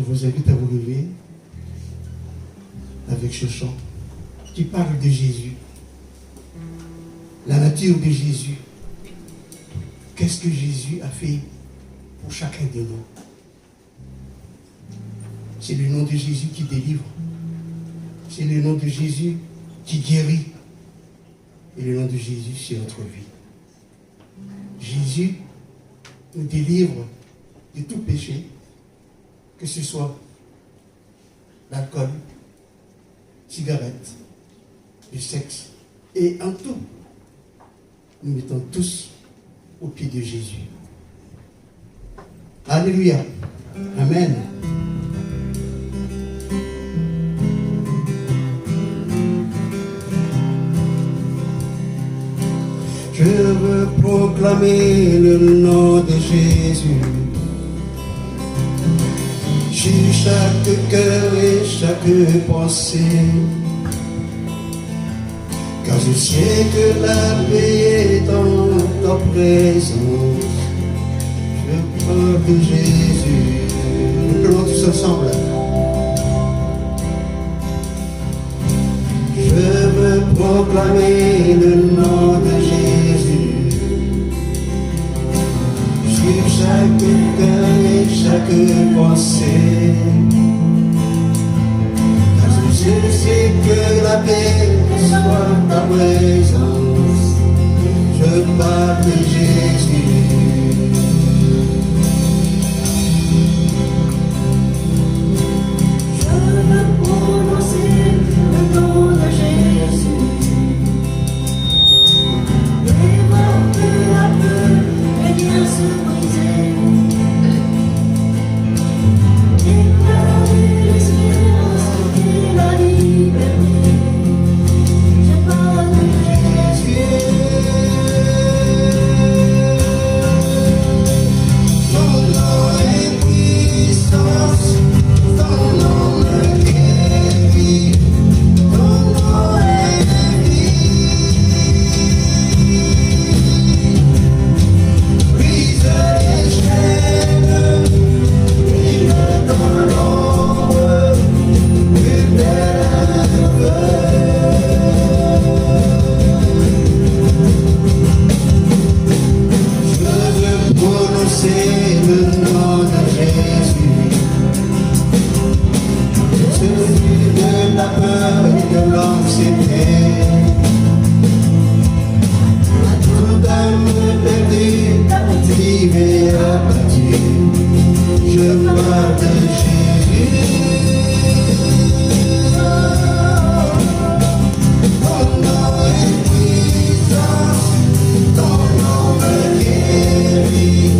vous invite à vous lever avec ce chant qui parle de Jésus, la nature de Jésus. Qu'est-ce que Jésus a fait pour chacun de nous? C'est le nom de Jésus qui délivre. C'est le nom de Jésus qui guérit. Et le nom de Jésus, c'est notre vie. Jésus nous délivre de tout péché, que ce soit l'alcool, cigarette, le sexe. Et en tout, nous mettons tous au pied de Jésus. Alléluia. Amen. Je veux proclamer le nom de Jésus sur chaque cœur et chaque pensée, car je sais que la paix est dans ta présence. Je parle de Jésus. Nous pleurons tous ensemble. Je veux proclamer le nom de Jésus sur chaque cœur et chaque pensée, car je sais que la paix soit ta présence. Je parle de Jésus. Je veux prononcer le nom de Jésus. Les morts peu à peu, les liens se brisaient. Déclarer l'espérance et la liberté. Je parle de Jésus. Ton nom est puissance, ton nom me guérit, ton nom est vie. Brise les chaînes, brille dans l'ombre, éternel feu. Je veux prononcer le nom de Jésus, celui de la peur et de l'anxiété. À toute âme perdue, captive et abattue, je parle de Jésus. Ton nom est puissance, ton nom me guérit,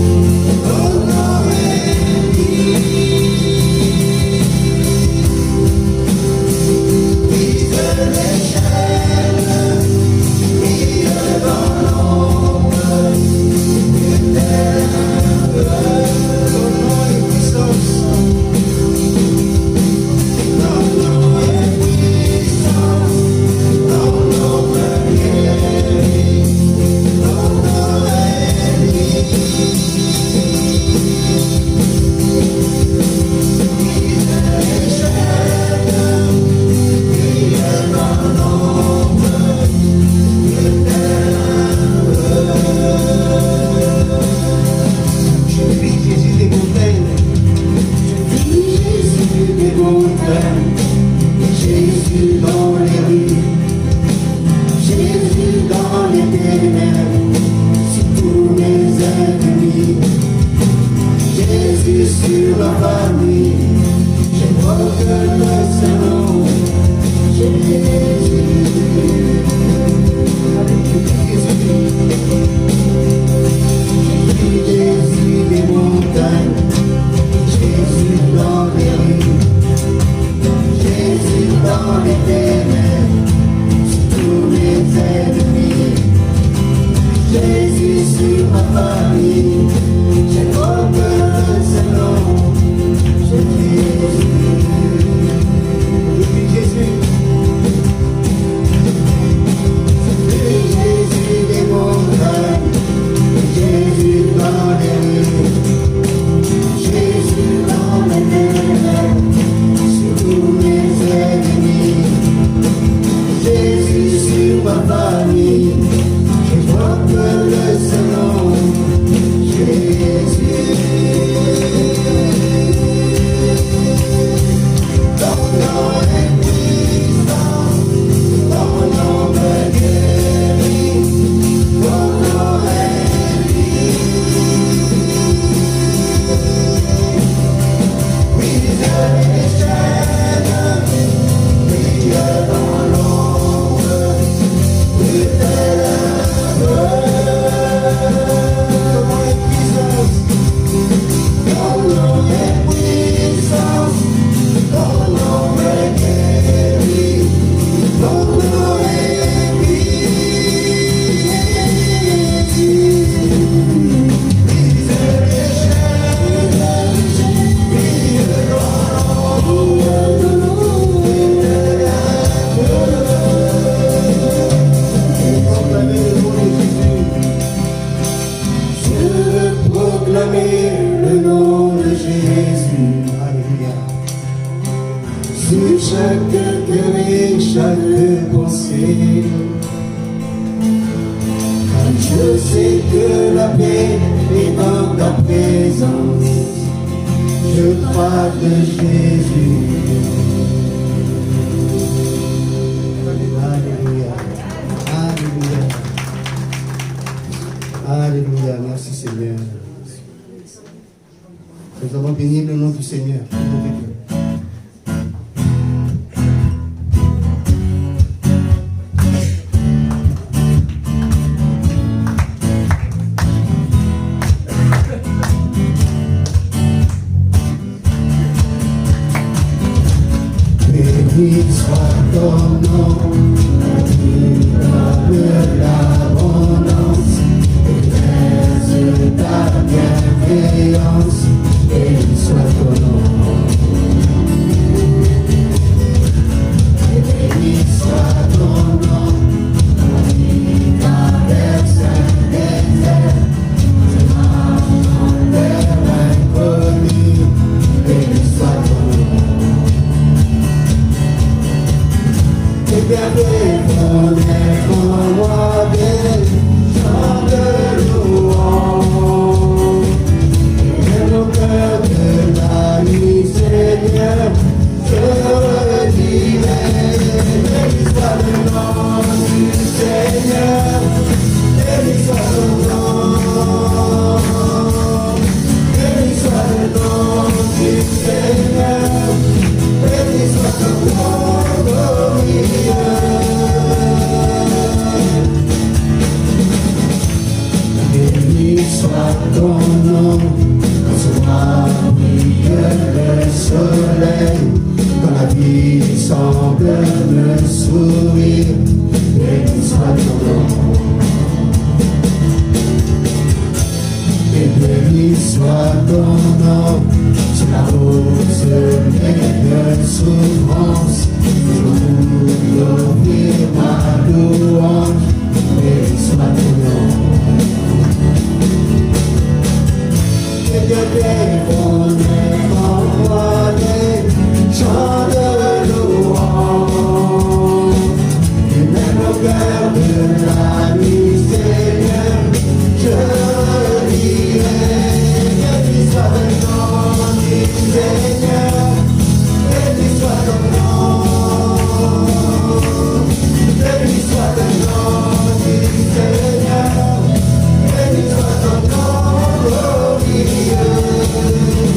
ton nom est vie. Brise les chaînes, brille dans l'ombre, éternel feu. Ton nom est puissance, ton nom est puissance, ton nom me guérit, ton nom est vie. Brise les chaînes, brille dans l'ombre, éternel feu. Je vis Jésus des montagnes, je vis Jésus des montagnes, Jésus dans les rues, Jésus dans les ténèbres, sur tous mes ennemis, Jésus sur la famille, j'évoque le Saint-Nom, Jésus. Jésus des montagnes, Jésus dans les rues, Jésus dans les ténèbres, sur tous mes ennemis, Jésus sur ma famille, j'évoque le Saint-Nom, Jésus. Jésus. Jésus des montagnes, Jésus dans les rues, Jésus dans les ténèbres. Je sais que la paix est dans ta présence. Je crois que Jésus. Alléluia. Alléluia. Alléluia. Merci Seigneur. Nous avons béni le nom du Seigneur. Le nom de Dieu. Béni soit ton nom, de l'abondance, et ta bienveillance, béni soit ton nom. Béni soit ton nom, qui traverse un désert, je marche en terre inconnue, béni soit ton nom. Et bien répondez pour moi des chants de louange. Et mon cœur de la nuit, Seigneur, je redirai. Béni soit le nom du Seigneur, béni soit le nom. Béni soit le nom du Seigneur, béni soit le nom. Béni soit ton nom, soit brille le soleil, quand la vie semble me sourire. Béni soit ton nom. Et béni soit ton nom, sur la rose de souffrance. Je voulais offrir ma louange, béni soit ton nom. Et Dieu répondait en moi des chants de louange. Et même au cœur de la nuit, Seigneur, je dirai, béni soit le nom du Seigneur, béni soit ton nom. Béni soit le nom du Seigneur, béni soit ton nom glorieux.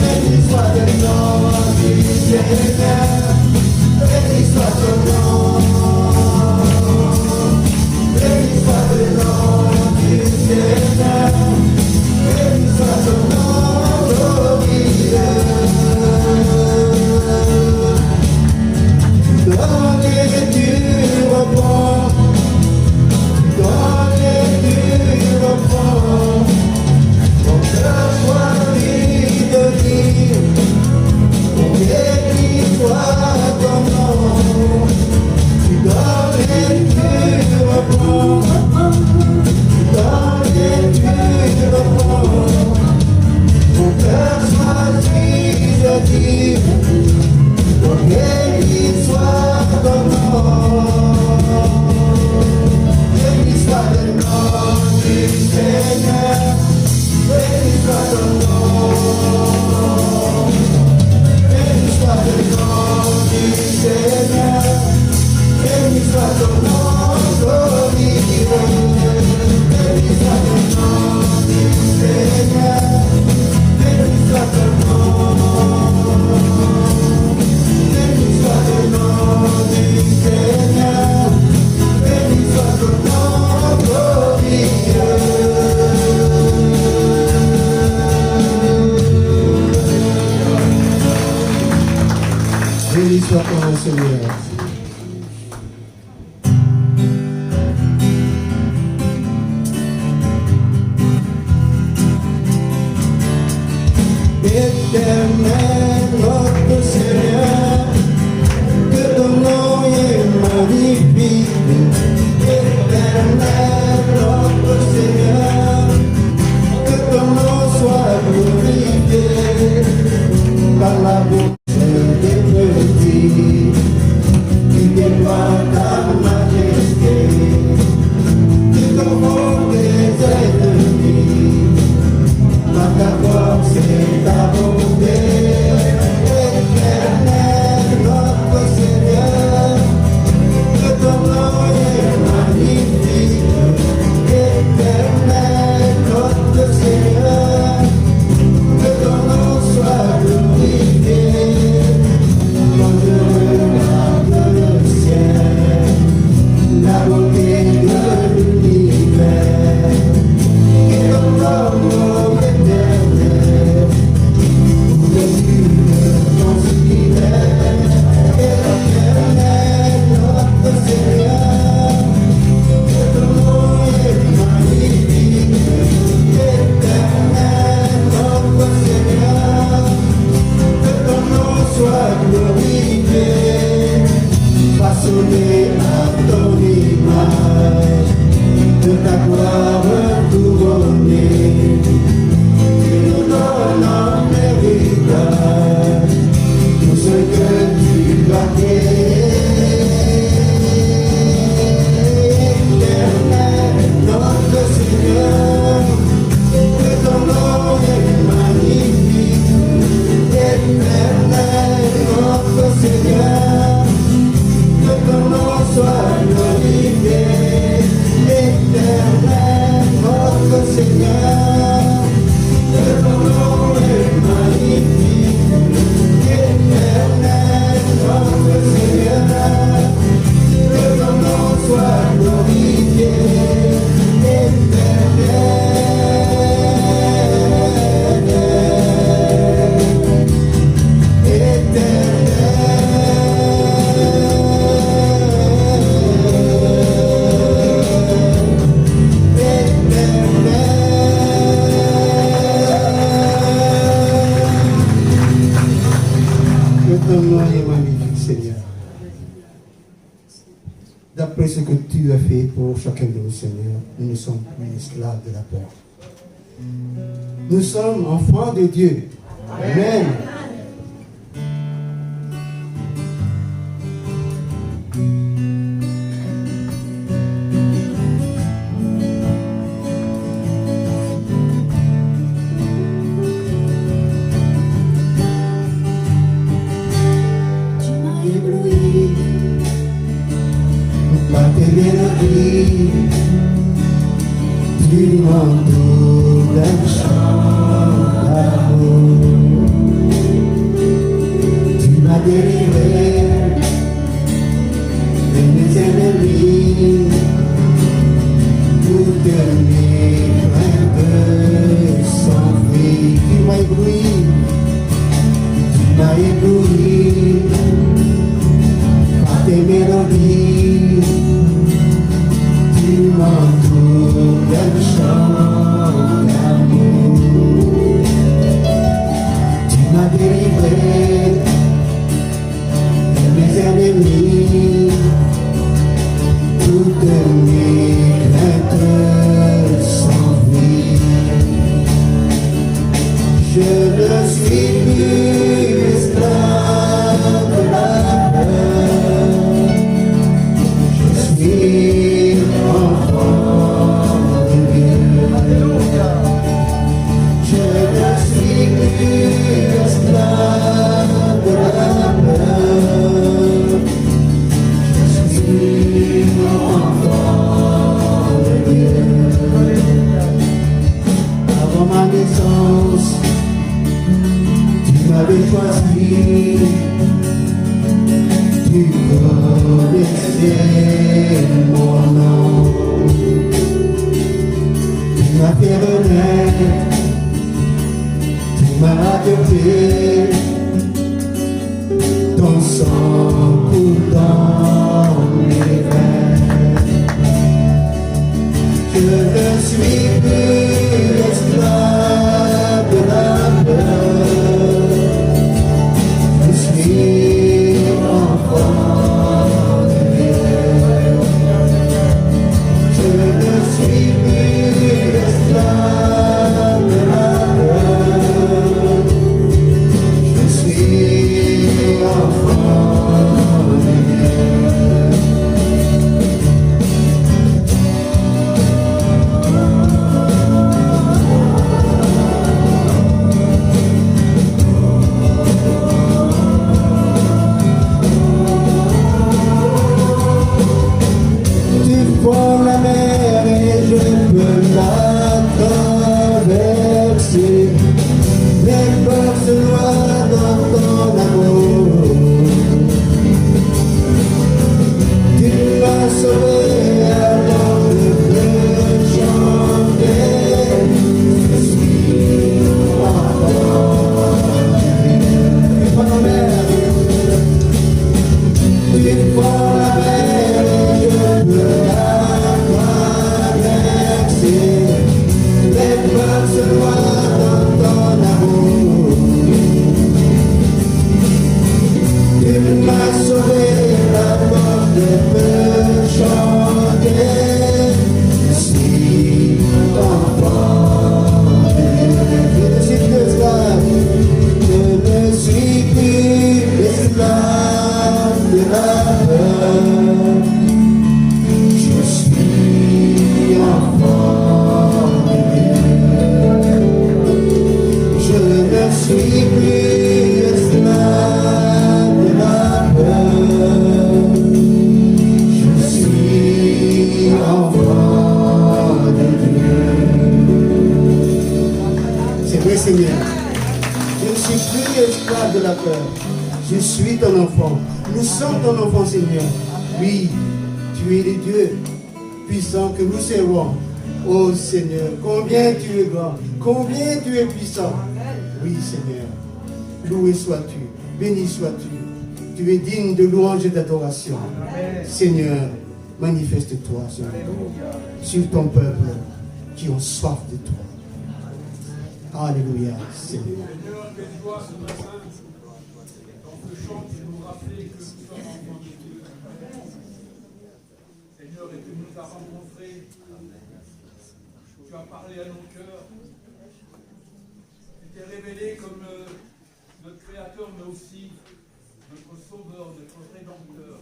Béni soit le nom du Seigneur, béni soit ton nom. Béni soit le nom du Seigneur, béni soit ton nom glorieux. Donnez du repos, donnez du repos, mon cœur soit libre de dire, mon béni soit ton nom. Donnez du repos, donnez du repos, mon cœur soit libre de dire, mon béni soit ton nom. Béni soit le nom du Seigneur, béni soit ton nom. Béni soit le nom du Seigneur, béni soit ton nom glorieux. Béni soit le nom du Seigneur, béni soit ton nom. Béni soit le nom du Seigneur, béni soit ton nom glorieux. Béni soit ton nom, Seigneur. Éternel, notre Seigneur, que ton nom est magnifique. Éternel, notre Seigneur, que ton nom soit glorifié par la bouche des petits. pour chacun de nous, Seigneur. Nous ne sommes plus esclaves de la peur. Nous sommes enfants de Dieu. Amen. Oh Seigneur, combien tu es grand, combien tu es puissant. Oui Seigneur, loué sois-tu, béni sois-tu. Tu es digne de louange et d'adoration. Seigneur, manifeste-toi sur ton peuple qui ont soif de toi. Alléluia, Seigneur. Seigneur, Seigneur, et tu nous as rencontrés. Tu as parlé à nos cœurs. Tu t'es révélé comme notre Créateur, mais aussi notre Sauveur, notre Rédempteur.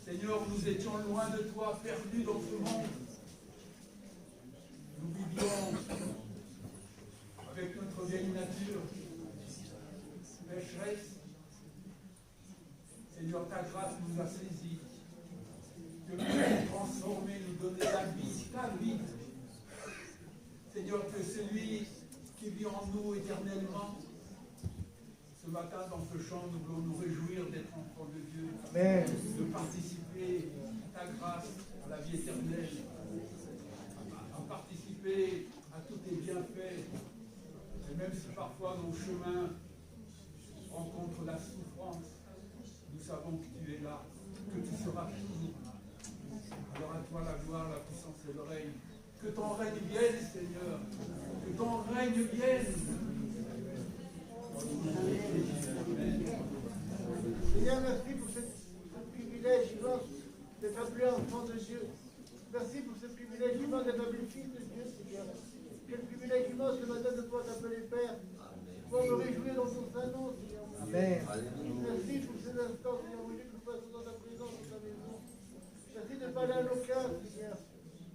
Seigneur, nous étions loin de toi, perdus dans ce monde. Nous vivions avec notre vieille nature, pécheresse. Seigneur, ta grâce nous a saisis. Que nous nous transformer, nous donner la vie, ta vie. Seigneur, que celui qui vit en nous éternellement, ce matin dans ce chant, nous voulons nous réjouir d'être enfants de Dieu. Amen. De participer à ta grâce, à la vie éternelle, à participer à tous tes bienfaits. Et même si parfois nos chemins rencontrent la souffrance, nous savons que tu es là, que tu seras toujours là. Alors à toi la gloire, la puissance et le règne. Que ton règne vienne, Seigneur. Que ton règne vienne. Seigneur, merci pour ce privilège immense d'être appelé enfant de Dieu. Merci pour ce privilège immense d'être appelé fils de Dieu, Seigneur. Quel privilège immense ce matin de pouvoir t'appeler Père. Pour me réjouir dans ton Saint-Nom, Seigneur. Amen. Merci pour ces instants, Seigneur, où nous passons dans ta présence, dans ta maison. Merci de parler à nos cœurs, Seigneur.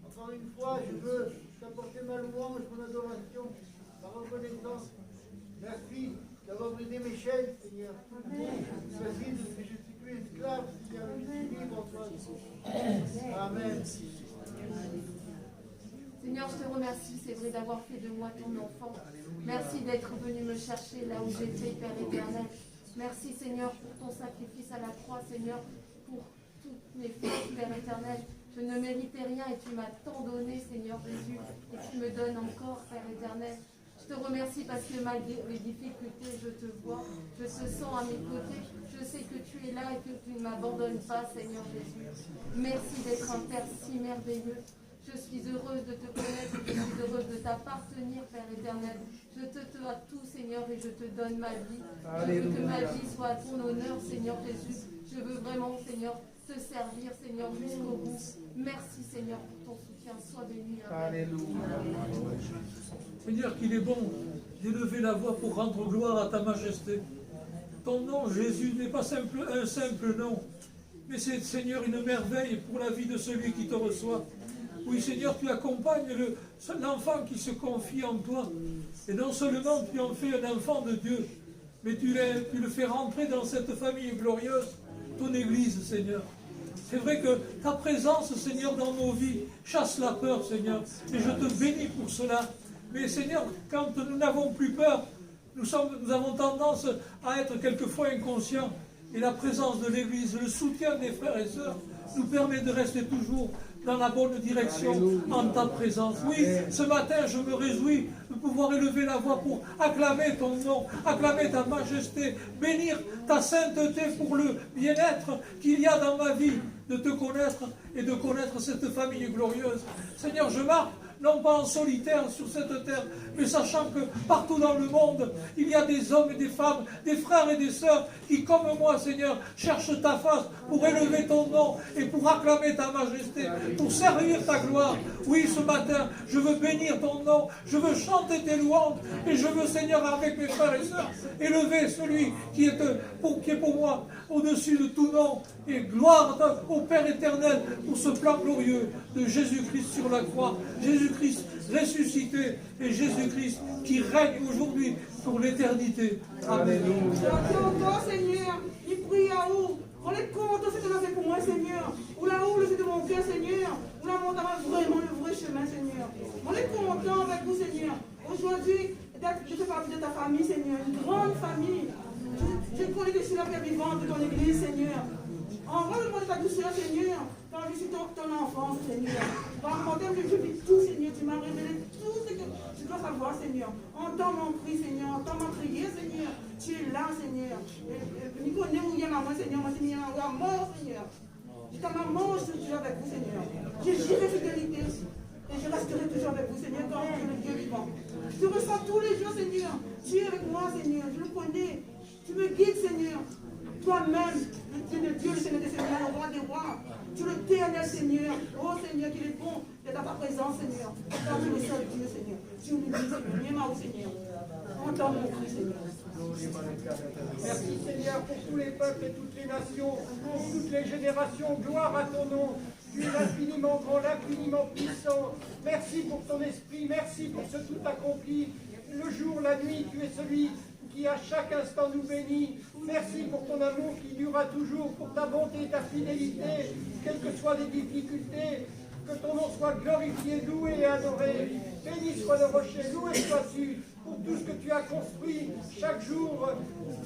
Encore une fois, je veux t'apporter ma louange, mon adoration, ma reconnaissance. Merci d'avoir brisé mes chaînes, Seigneur. Merci de ce que je suis plus esclave, Seigneur, je suis libre en toi. Amen. Seigneur, je te remercie, c'est vrai, d'avoir fait de moi ton enfant. Merci d'être venu me chercher là où j'étais, Père éternel. Merci, Seigneur, pour ton sacrifice à la croix, Seigneur, pour toutes mes fautes, Père éternel. Je ne méritais rien et tu m'as tant donné, Seigneur Jésus, et tu me donnes encore, Père éternel. Je te remercie parce que malgré les difficultés, je te vois, je te sens à mes côtés. Je sais que tu es là et que tu ne m'abandonnes pas, Seigneur Jésus. Merci d'être un Père si merveilleux. Je suis heureuse de te connaître, je suis heureuse de t'appartenir, Père éternel. Je te dois tout, Seigneur, et je te donne ma vie. Je veux que ma vie soit à ton honneur, Seigneur Jésus. Je veux vraiment, Seigneur, te servir, Seigneur, jusqu'au bout. Merci, Seigneur, pour ton soutien. Sois béni. Alléluia. Seigneur, qu'il est bon d'élever la voix pour rendre gloire à ta majesté. Ton nom, Jésus, n'est pas un simple nom, mais c'est, Seigneur, une merveille pour la vie de celui qui te reçoit. Oui, Seigneur, tu accompagnes l'enfant qui se confie en toi. Et non seulement tu en fais un enfant de Dieu, mais tu le fais rentrer dans cette famille glorieuse, ton Église, Seigneur. C'est vrai que ta présence, Seigneur, dans nos vies, chasse la peur, Seigneur. Et je te bénis pour cela. Mais Seigneur, quand nous n'avons plus peur, nous avons tendance à être quelquefois inconscients. Et la présence de l'Église, le soutien des frères et sœurs, nous permet de rester toujours dans la bonne direction, en ta présence. Oui, ce matin, je me réjouis de pouvoir élever la voix pour acclamer ton nom, acclamer ta majesté, bénir ta sainteté pour le bien-être qu'il y a dans ma vie, de te connaître et de connaître cette famille glorieuse. Seigneur, je marche non pas en solitaire sur cette terre, mais sachant que partout dans le monde, il y a des hommes et des femmes, des frères et des sœurs qui, comme moi, Seigneur, cherchent ta face pour élever ton nom et pour acclamer ta majesté, pour servir ta gloire. Oui, ce matin, je veux bénir ton nom, je veux chanter tes louanges et je veux, Seigneur, avec mes frères et sœurs, élever celui qui est pour moi au-dessus de tout nom. Et gloire au Père éternel pour ce plan glorieux de Jésus-Christ sur la croix, Jésus-Christ ressuscité et Jésus-Christ qui règne aujourd'hui pour l'éternité. Amen. Seigneur, il prie à où? On est content de ce que tu as fait pour moi, Seigneur. Ou là où le c'est de mon cœur, Seigneur. Ou là où on a vraiment le vrai chemin, Seigneur. On est content avec vous, Seigneur. Aujourd'hui, je fais partie de ta famille, Seigneur. Une grande famille. Je connais que je suis la paix vivante de ton église, Seigneur. Envoie-moi de ta douceur, Seigneur. Quand je suis ton enfance, Seigneur. Par mon thème, je vis tout, Seigneur. Tu m'as révélé tout ce que je dois savoir, Seigneur. Entends mon cri, Seigneur. Entends ma prière, Seigneur. Tu es là, Seigneur. Je connais où il y a maman, Seigneur. Moi, Seigneur, à mort, Seigneur. Jusqu'à ma mort, je suis avec vous, Seigneur. J'ai juré fidélité. Et je resterai toujours avec vous, Seigneur, quand tu es le Dieu vivant. Je ressens tous les jours, Seigneur. Tu es avec moi, Seigneur. Je le connais. Tu me guides, Seigneur. Toi-même, le Dieu de Dieu, le Seigneur des Seigneurs, le roi des rois. Tu es l'éternel Seigneur. Oh Seigneur, qu'il est bon d'être à ta présence, Seigneur. Car tu es le seul Dieu, Seigneur. Tu nous dis, Seigneur. Viens, Seigneur. Entends mon cri, Seigneur. Merci Seigneur pour tous les peuples et toutes les nations, pour toutes les générations. Gloire à ton nom. Tu es l'infiniment grand, l'infiniment puissant. Merci pour ton esprit, merci pour ce tout accompli. Le jour, la nuit, tu es celui qui à chaque instant nous bénit. Merci pour ton amour qui durera toujours, pour ta bonté et ta fidélité, quelles que soient les difficultés. Que ton nom soit glorifié, loué et adoré. Béni soit le rocher, loué sois-tu pour tout ce que tu as construit chaque jour.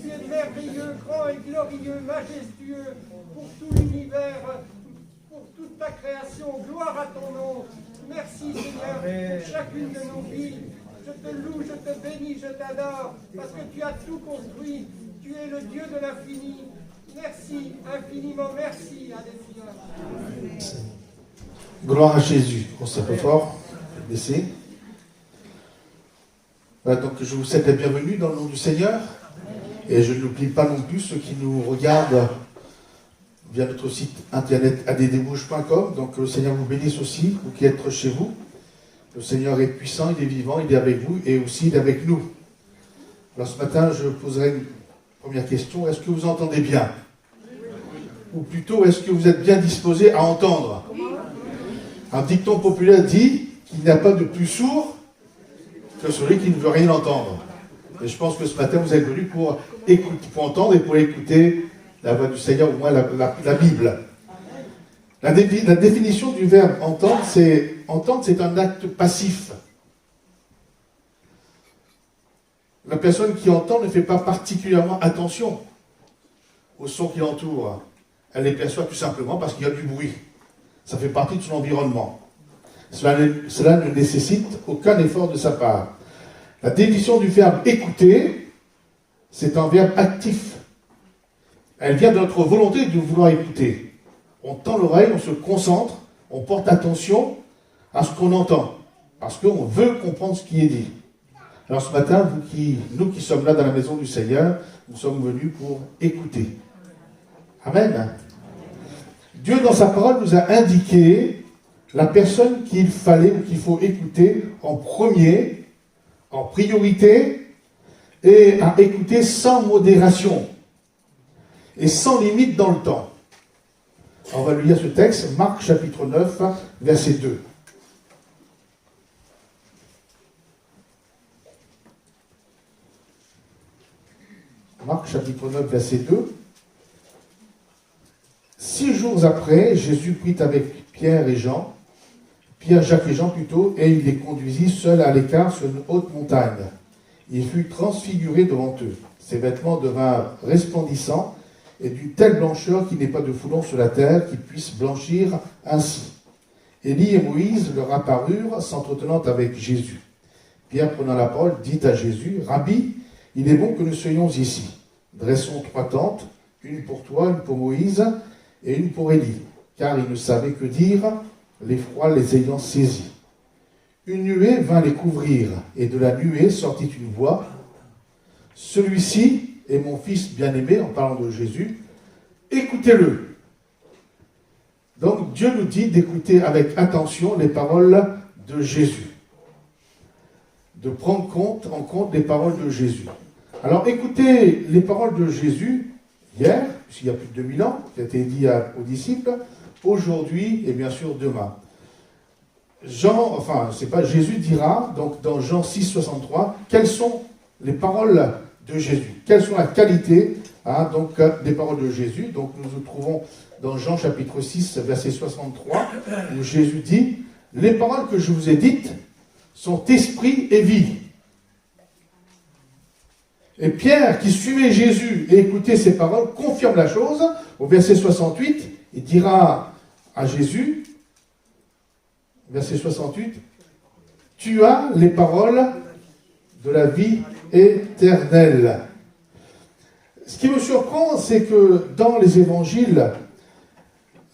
Tu es merveilleux, grand et glorieux, majestueux pour tout l'univers, pour toute ta création. Gloire à ton nom. Merci Seigneur pour chacune de nos vies. Je te loue, je te bénis, je t'adore, parce que tu as tout construit. Tu es le Dieu de l'infini. Merci infiniment, merci Alléluia. Gloire à Jésus. On s'est un peu fort. Baissez. Voilà, donc je vous souhaite la bienvenue dans le nom du Seigneur. Et je n'oublie pas non plus ceux qui nous regardent via notre site internet addbouche.com. Donc le Seigneur vous bénisse aussi, vous qui êtes chez vous. Le Seigneur est puissant, il est vivant, il est avec vous et aussi il est avec nous. Alors ce matin, je poserai une première question. Est-ce que vous entendez bien? Ou plutôt, est-ce que vous êtes bien disposé à entendre? Un dicton populaire dit qu'il n'y a pas de plus sourd que celui qui ne veut rien entendre. Et je pense que ce matin, vous êtes venus pour écouter, pour entendre et pour écouter la voix du Seigneur, au moins la Bible. La définition du verbe entendre, c'est un acte passif. La personne qui entend ne fait pas particulièrement attention aux sons qui l'entourent. Elle les perçoit tout simplement parce qu'il y a du bruit. Ça fait partie de son environnement. Cela ne nécessite aucun effort de sa part. La définition du verbe écouter, c'est un verbe actif. Elle vient de notre volonté de vouloir écouter. On tend l'oreille, on se concentre, on porte attention à ce qu'on entend, parce qu'on veut comprendre ce qui est dit. Alors ce matin, nous qui sommes là dans la maison du Seigneur, nous sommes venus pour écouter. Amen. Dieu, dans sa parole, nous a indiqué la personne qu'il fallait ou qu'il faut écouter en premier, en priorité, et à écouter sans modération et sans limite dans le temps. On va lire ce texte, Marc chapitre 9, verset 2. Marc chapitre 9, verset 2. 6 jours après, Jésus prit avec Pierre, Jacques et Jean plutôt, et il les conduisit seuls à l'écart sur une haute montagne. Il fut transfiguré devant eux. Ses vêtements devinrent resplendissants et d'une telle blancheur qu'il n'est pas de foulon sur la terre qui puisse blanchir ainsi. Élie et Moïse leur apparurent, s'entretenant avec Jésus. Pierre, prenant la parole, dit à Jésus, « Rabbi, il est bon que nous soyons ici. Dressons 3 tentes, une pour toi, une pour Moïse, et une pour Élie, car ils ne savaient que dire, l'effroi les ayant saisis. Une nuée vint les couvrir, et de la nuée sortit une voix. Celui-ci est mon fils bien-aimé, en parlant de Jésus, écoutez-le. Donc Dieu nous dit d'écouter avec attention les paroles de Jésus, de prendre en compte les paroles de Jésus. Alors écoutez les paroles de Jésus hier, puisqu'il y a plus de 2000 ans, qui a été dit aux disciples, aujourd'hui et bien sûr demain. Jésus dira, donc dans Jean 6, 63, quelles sont les paroles de Jésus, quelles sont la qualité des paroles de Jésus. Donc nous nous trouvons dans Jean chapitre 6, verset 63, où Jésus dit, les paroles que je vous ai dites sont esprit et vie. Et Pierre, qui suivait Jésus et écoutait ses paroles, confirme la chose. Au verset 68, il dira à Jésus, verset 68, « Tu as les paroles de la vie éternelle. » Ce qui me surprend, c'est que dans les évangiles,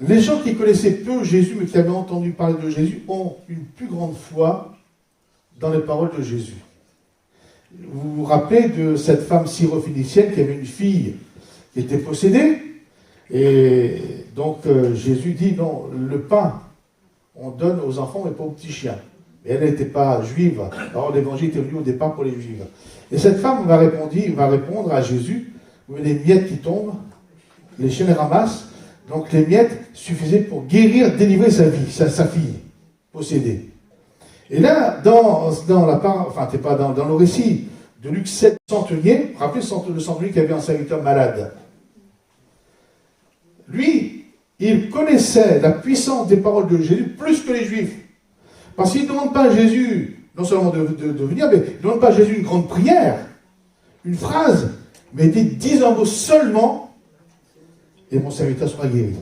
les gens qui connaissaient peu Jésus, mais qui avaient entendu parler de Jésus, ont une plus grande foi dans les paroles de Jésus. Vous vous rappelez de cette femme syrophénicienne qui avait une fille qui était possédée. Et donc Jésus dit non, le pain, on donne aux enfants mais pas aux petits chiens. Et elle n'était pas juive. Alors l'évangile était venu au départ pour les juifs. Et cette femme va répondre à Jésus, vous voyez les miettes qui tombent, les chiens les ramassent, donc les miettes suffisaient pour guérir, délivrer sa fille, possédée. Et là, dans le récit de Luc 7, centenier, rappelez le centenier qui avait un serviteur malade. Lui, il connaissait la puissance des paroles de Jésus plus que les Juifs. Parce qu'il ne demande pas à Jésus, non seulement de venir, mais il ne demande pas à Jésus une grande prière, une phrase, mais il dit 10 un mot seulement, et mon serviteur sera guéri.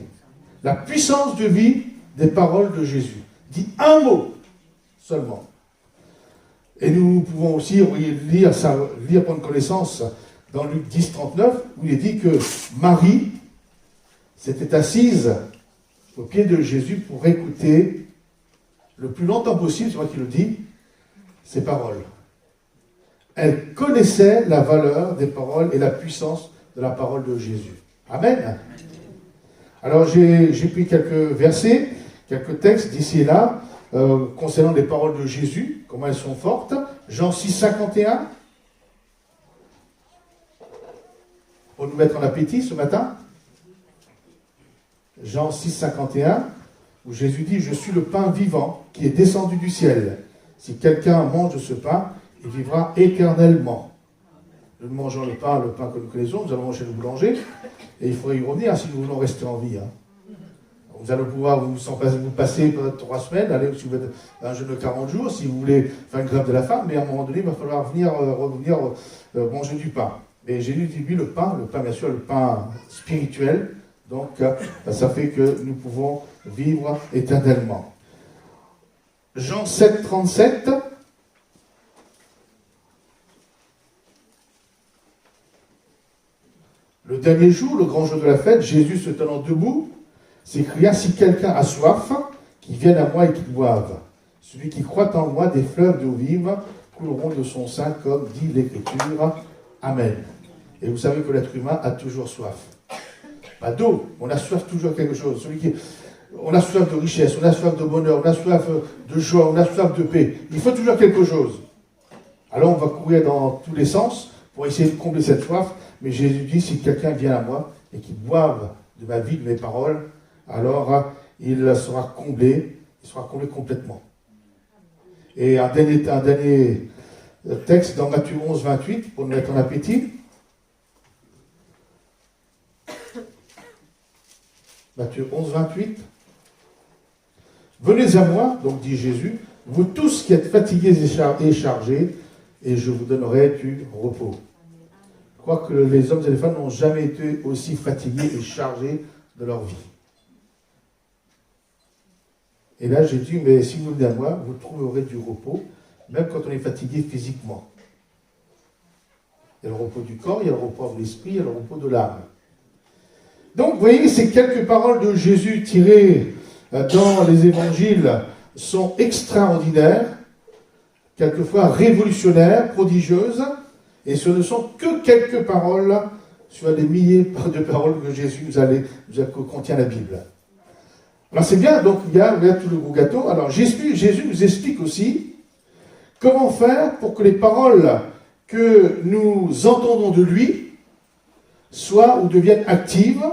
La puissance de vie des paroles de Jésus. Dit un mot seulement. Et nous pouvons aussi lire prendre connaissance dans Luc 10, 39, où il est dit que Marie s'était assise au pied de Jésus pour écouter le plus longtemps possible, c'est moi qui le dis, ses paroles. Elle connaissait la valeur des paroles et la puissance de la parole de Jésus. Amen. Alors j'ai pris quelques versets, quelques textes d'ici et là, concernant les paroles de Jésus, comment elles sont fortes. Jean 6, 51. Pour nous mettre en appétit ce matin. Jean 6, 51, où Jésus dit « Je suis le pain vivant qui est descendu du ciel. Si quelqu'un mange de ce pain, il vivra éternellement. » Nous mangeons le pain que nous connaissons, nous allons manger le boulanger, et il faudrait y revenir si nous voulons rester en vie. Vous allez pouvoir vous passer peut-être 3 semaines, aller si vous faites un jeûne de 40 jours, si vous voulez faire une grève de la faim, mais à un moment donné, il va falloir revenir manger du pain. Mais Jésus dit, lui, le pain, bien sûr, le pain spirituel, donc ça fait que nous pouvons vivre éternellement. Jean 7, 37. Le dernier jour, le grand jour de la fête, Jésus se tenant debout, s'écria, si quelqu'un a soif, qu'il vienne à moi et qu'il boive. Celui qui croit en moi, des fleuves d'eau vive couleront de son sein, comme dit l'Écriture. Amen. Et vous savez que l'être humain a toujours soif. Pas d'eau, on a soif toujours de quelque chose. On a soif de richesse, on a soif de bonheur, on a soif de joie, on a soif de paix. Il faut toujours quelque chose. Alors on va courir dans tous les sens pour essayer de combler cette soif. Mais Jésus dit, si quelqu'un vient à moi et qu'il boive de ma vie, de mes paroles, alors il sera comblé complètement. Et un dernier texte dans Matthieu 11, 28, pour nous mettre en appétit. Matthieu 11, 28. Venez à moi, donc dit Jésus, vous tous qui êtes fatigués et chargés, et je vous donnerai du repos. Je crois que les hommes et les femmes n'ont jamais été aussi fatigués et chargés de leur vie. Et là, j'ai dit, mais si vous venez à moi, vous trouverez du repos, même quand on est fatigué physiquement. Il y a le repos du corps, il y a le repos de l'esprit, il y a le repos de l'âme. Donc, vous voyez, ces quelques paroles de Jésus tirées dans les évangiles sont extraordinaires, quelquefois révolutionnaires, prodigieuses, et ce ne sont que quelques paroles sur des milliers de paroles que Jésus contient la Bible. Alors c'est bien, donc il y a tout le gros gâteau. Alors Jésus nous explique aussi comment faire pour que les paroles que nous entendons de lui soient ou deviennent actives,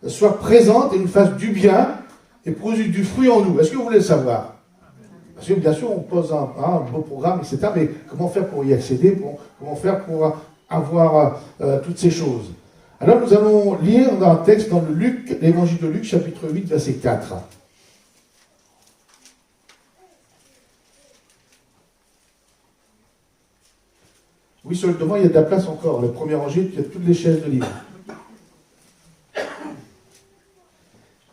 soient présentes et nous fassent du bien et produisent du fruit en nous. Est-ce que vous voulez le savoir? Parce que bien sûr, on pose un beau programme, etc. Mais comment faire pour y accéder? Comment faire pour avoir toutes ces choses? Alors nous allons lire dans un texte dans l'évangile de Luc, chapitre 8, verset 4. Oui, sur le devant, il y a de la place encore. Le premier rangé, il y a toutes les chaises de livres.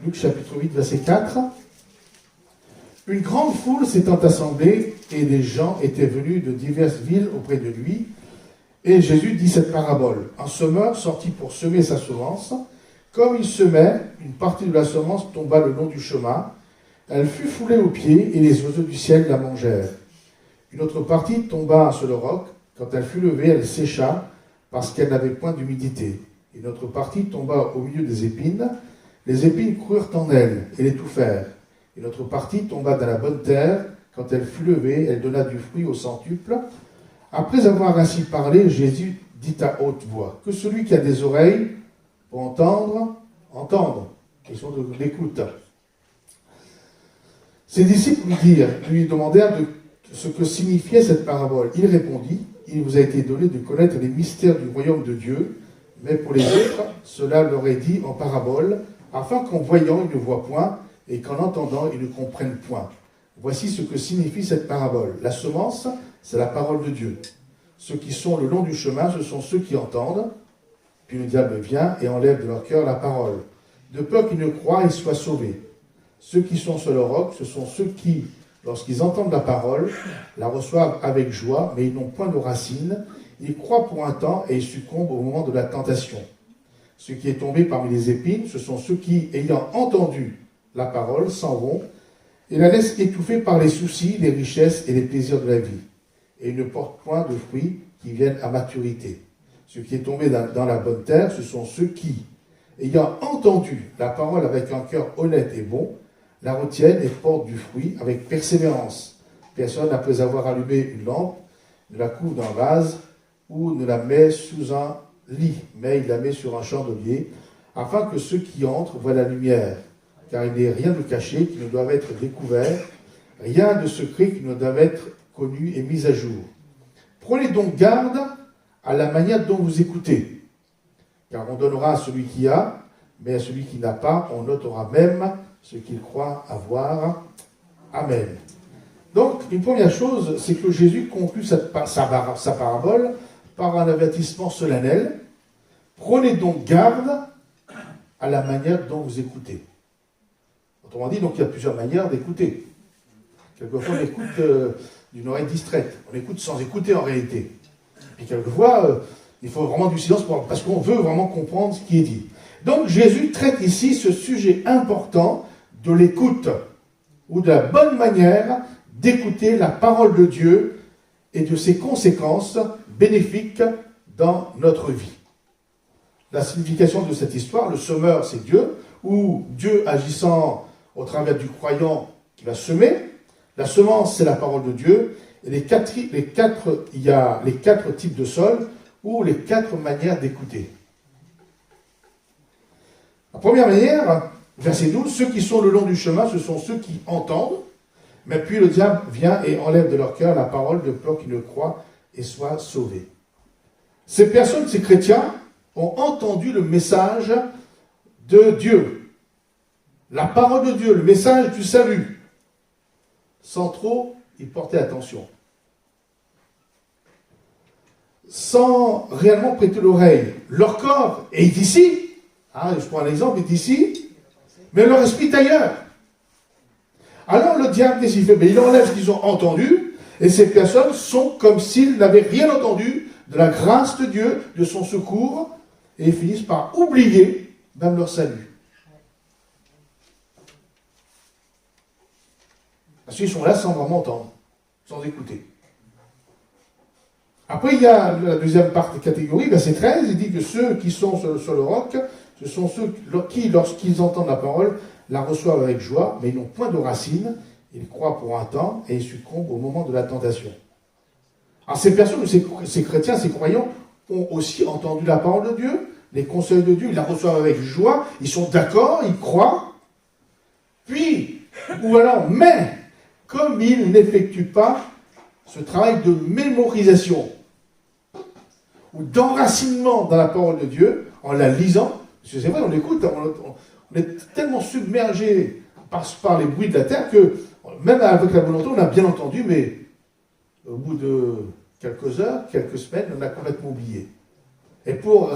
Luc, chapitre 8, verset 4. Une grande foule s'étant assemblée, et des gens étaient venus de diverses villes auprès de lui. Et Jésus dit cette parabole. Un semeur sortit pour semer sa semence. Comme il semait, une partie de la semence tomba le long du chemin. Elle fut foulée aux pieds, et les oiseaux du ciel la mangèrent. Une autre partie tomba sur le roc. Quand elle fut levée, elle sécha, parce qu'elle n'avait point d'humidité. Une autre partie tomba au milieu des épines. Les épines coururent en elle et l'étouffèrent. Une autre partie tomba dans la bonne terre. Quand elle fut levée, elle donna du fruit au centuple. Après avoir ainsi parlé, Jésus dit à haute voix, que celui qui a des oreilles pour entendre, entende. Question de l'écoute. Ses disciples lui demandèrent ce que signifiait cette parabole. Il répondit, il vous a été donné de connaître les mystères du royaume de Dieu, mais pour les autres, cela leur est dit en parabole, afin qu'en voyant, ils ne voient point, et qu'en entendant, ils ne comprennent point. Voici ce que signifie cette parabole. La semence, c'est la parole de Dieu. Ceux qui sont le long du chemin, ce sont ceux qui entendent, puis le diable vient et enlève de leur cœur la parole, de peur qu'ils ne croient et soient sauvés. Ceux qui sont sur le roc, ce sont ceux qui, lorsqu'ils entendent la parole, la reçoivent avec joie, mais ils n'ont point de racines. Ils croient pour un temps et ils succombent au moment de la tentation. Ce qui est tombé parmi les épines, ce sont ceux qui, ayant entendu la parole, s'en vont et la laissent étouffer par les soucis, les richesses et les plaisirs de la vie. Et ils ne portent point de fruits qui viennent à maturité. Ce qui est tombé dans la bonne terre, ce sont ceux qui, ayant entendu la parole avec un cœur honnête et bon, la retiennent et portent du fruit avec persévérance. Personne, après avoir allumé une lampe, ne la couvre d'un vase ou ne la met sous un lit, mais il la met sur un chandelier, afin que ceux qui entrent voient la lumière. Car il n'est rien de caché qui ne doit être découvert, rien de secret qui ne doit être connu et mis à jour. Prenez donc garde à la manière dont vous écoutez, car on donnera à celui qui a, mais à celui qui n'a pas, on notera même ce qu'il croit avoir. Amen. Donc, une première chose, c'est que Jésus conclut sa parabole par un avertissement solennel. Prenez donc garde à la manière dont vous écoutez. Autrement dit, donc, il y a plusieurs manières d'écouter. Quelquefois, on écoute d'une oreille distraite. On écoute sans écouter en réalité. Et quelquefois, il faut vraiment du silence parce qu'on veut vraiment comprendre ce qui est dit. Donc, Jésus traite ici ce sujet important de l'écoute, ou de la bonne manière d'écouter la parole de Dieu et de ses conséquences bénéfiques dans notre vie. La signification de cette histoire, le semeur, c'est Dieu, ou Dieu agissant au travers du croyant qui va semer. La semence, c'est la parole de Dieu. Et il y a les quatre types de sol, ou les quatre manières d'écouter. La première manière, verset 12, ceux qui sont le long du chemin, ce sont ceux qui entendent, mais puis le diable vient et enlève de leur cœur la parole de peur qu'ils ne croient et soient sauvés. Ces personnes, ces chrétiens, ont entendu le message de Dieu, la parole de Dieu, le message du salut, sans trop y porter attention. Sans réellement prêter l'oreille. Leur corps est ici, je prends un exemple, est ici, mais leur esprit est ailleurs. Alors le diable, qu'est-ce qu'il fait? Il enlève ce qu'ils ont entendu, et ces personnes sont comme s'ils n'avaient rien entendu de la grâce de Dieu, de son secours, et ils finissent par oublier même leur salut. Parce qu'ils sont là sans vraiment entendre, sans écouter. Après, il y a la deuxième catégorie, verset 13, il dit que ceux qui sont sur le roc, ce sont ceux qui, lorsqu'ils entendent la parole, la reçoivent avec joie, mais ils n'ont point de racines, ils croient pour un temps, et ils succombent au moment de la tentation. Alors ces personnes, ces chrétiens, ces croyants, ont aussi entendu la parole de Dieu, les conseils de Dieu, ils la reçoivent avec joie, ils sont d'accord, ils croient, puis, ou alors, mais, comme ils n'effectuent pas ce travail de mémorisation, ou d'enracinement dans la parole de Dieu, en la lisant, parce que c'est vrai, on écoute, on est tellement submergé par les bruits de la terre que, même avec la volonté, on a bien entendu, mais au bout de quelques heures, quelques semaines, on a complètement oublié. Et pour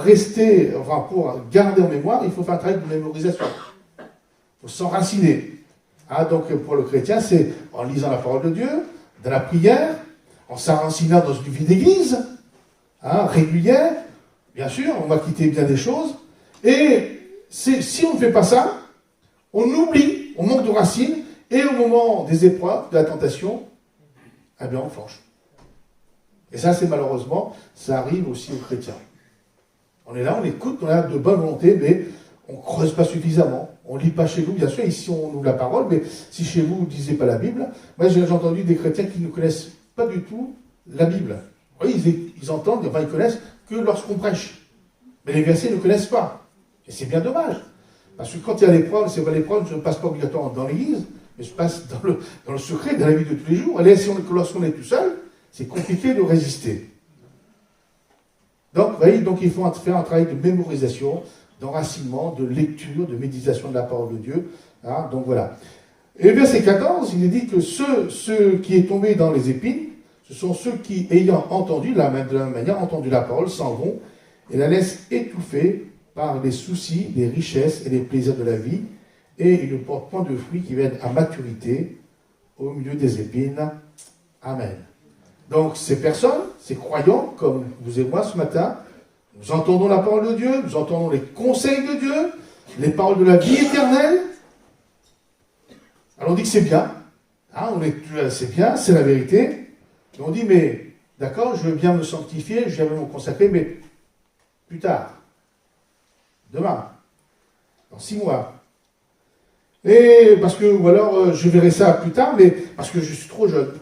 pour garder en mémoire, il faut faire un travail de mémorisation. Il faut s'enraciner. Donc pour le chrétien, c'est en lisant la parole de Dieu, dans la prière, en s'enracinant dans une vie d'église, régulière, bien sûr, on va quitter bien des choses, et si on ne fait pas ça, on oublie, on manque de racines, et au moment des épreuves, de la tentation, on flanche. Et ça, c'est malheureusement, ça arrive aussi aux chrétiens. On est là, on écoute, on a de bonne volonté, mais on ne creuse pas suffisamment. On ne lit pas chez nous, bien sûr, ici on ouvre la parole, mais si chez vous, vous ne lisez pas la Bible, moi j'ai entendu des chrétiens qui ne connaissent pas du tout la Bible. Oui, ils entendent, enfin ils connaissent que lorsqu'on prêche. Mais les versets ils ne connaissent pas. Et c'est bien dommage. Parce que quand il y a l'épreuve, c'est vrai, l'épreuve ne passe pas obligatoirement dans l'église, mais se passe dans le secret, dans la vie de tous les jours. Et lorsqu'on est tout seul, c'est compliqué de résister. Donc, vous voyez, donc il faut faire un travail de mémorisation, d'enracinement, de lecture, de méditation de la parole de Dieu. Hein, donc voilà. Et verset 14, il est dit que ceux qui est tombé dans les épines, ce sont ceux qui, ayant entendu, de la même manière, entendu la parole, s'en vont et la laissent étouffer par les soucis, les richesses et les plaisirs de la vie, et ils ne portent point de fruits qui viennent à maturité au milieu des épines. Amen. Donc ces personnes, ces croyants, comme vous et moi ce matin, nous entendons la parole de Dieu, nous entendons les conseils de Dieu, les paroles de la vie éternelle. Alors on dit que c'est bien, hein, c'est bien, c'est la vérité. Et on dit, mais d'accord, je veux bien me sanctifier, je veux bien me consacrer, mais plus tard, demain, dans 6 mois. Et parce que, ou alors, je verrai ça plus tard, mais parce que je suis trop jeune.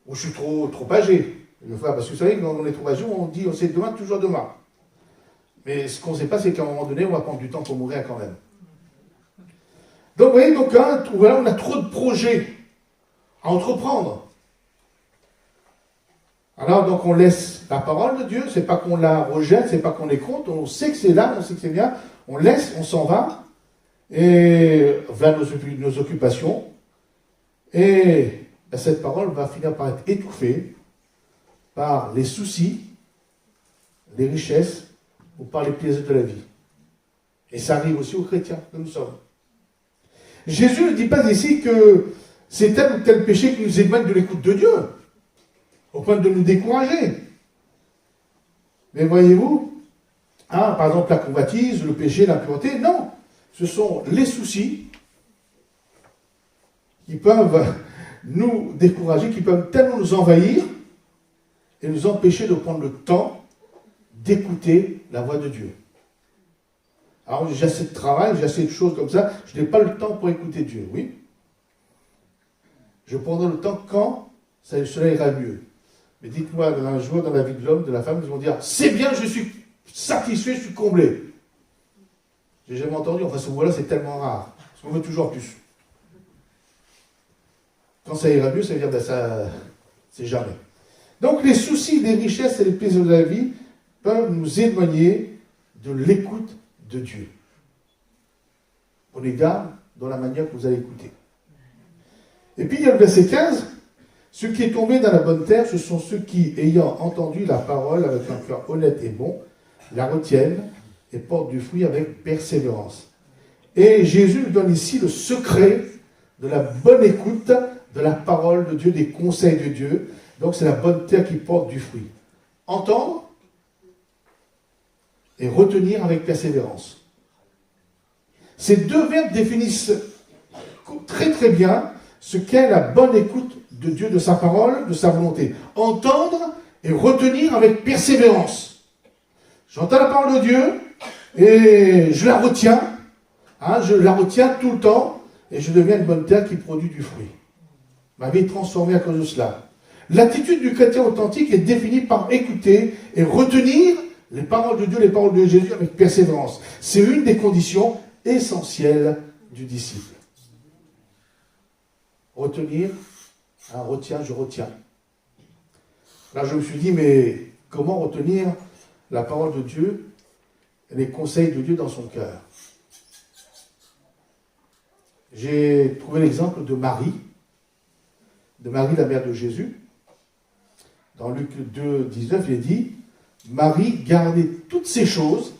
Ou je suis trop âgé. Parce que vous savez, quand on est trop âgé, on dit, on sait demain, toujours demain. Mais ce qu'on ne sait pas, c'est qu'à un moment donné, on va prendre du temps pour mourir quand même. Donc, vous voyez, donc, hein, voilà, on a trop de projets à entreprendre. Alors, donc, on laisse la parole de Dieu, c'est pas qu'on la rejette, c'est pas qu'on est contre, on sait que c'est là, on sait que c'est bien, on laisse, on s'en va, et vers nos occupations, et cette parole va finir par être étouffée par les soucis, les richesses, ou par les plaisirs de la vie. Et ça arrive aussi aux chrétiens que nous sommes. Jésus ne dit pas ici que c'est tel ou tel péché qui nous éloigne de l'écoute de Dieu, au point de nous décourager. Mais voyez-vous, hein, par exemple la convoitise, le péché, l'impureté, non. Ce sont les soucis qui peuvent nous décourager, qui peuvent tellement nous envahir et nous empêcher de prendre le temps d'écouter la voix de Dieu. Alors j'ai assez de travail, j'ai assez de choses comme ça, je n'ai pas le temps pour écouter Dieu, oui. Je prendrai le temps quand cela ira mieux. Mais dites-moi, un jour dans la vie de l'homme, de la femme, ils vont dire, c'est bien, je suis satisfait, je suis comblé. J'ai jamais entendu, enfin ce mot-là c'est tellement rare, parce qu'on veut toujours plus. Quand ça ira mieux, ça veut dire, ben ça, c'est jamais. Donc les soucis, les richesses et les plaisirs de la vie peuvent nous éloigner de l'écoute de Dieu. Prenez garde dans la manière que vous allez écouter. Et puis il y a le verset 15, ceux qui est tombé dans la bonne terre, ce sont ceux qui, ayant entendu la parole avec un cœur honnête et bon, la retiennent et portent du fruit avec persévérance. Et Jésus nous donne ici le secret de la bonne écoute de la parole de Dieu, des conseils de Dieu. Donc c'est la bonne terre qui porte du fruit. Entendre et retenir avec persévérance. Ces deux verbes définissent très très bien ce qu'est la bonne écoute de Dieu, de sa parole, de sa volonté. Entendre et retenir avec persévérance. J'entends la parole de Dieu et je la retiens. Hein, je la retiens tout le temps et je deviens une bonne terre qui produit du fruit. Ma vie est transformée à cause de cela. L'attitude du chrétien authentique est définie par écouter et retenir les paroles de Dieu, les paroles de Jésus avec persévérance. C'est une des conditions essentielles du disciple. Retenir, hein, retiens, je retiens. Là, je me suis dit, mais comment retenir la parole de Dieu et les conseils de Dieu dans son cœur? J'ai trouvé l'exemple de Marie, la mère de Jésus. Dans Luc 2, 19, il est dit, Marie gardait toutes ces choses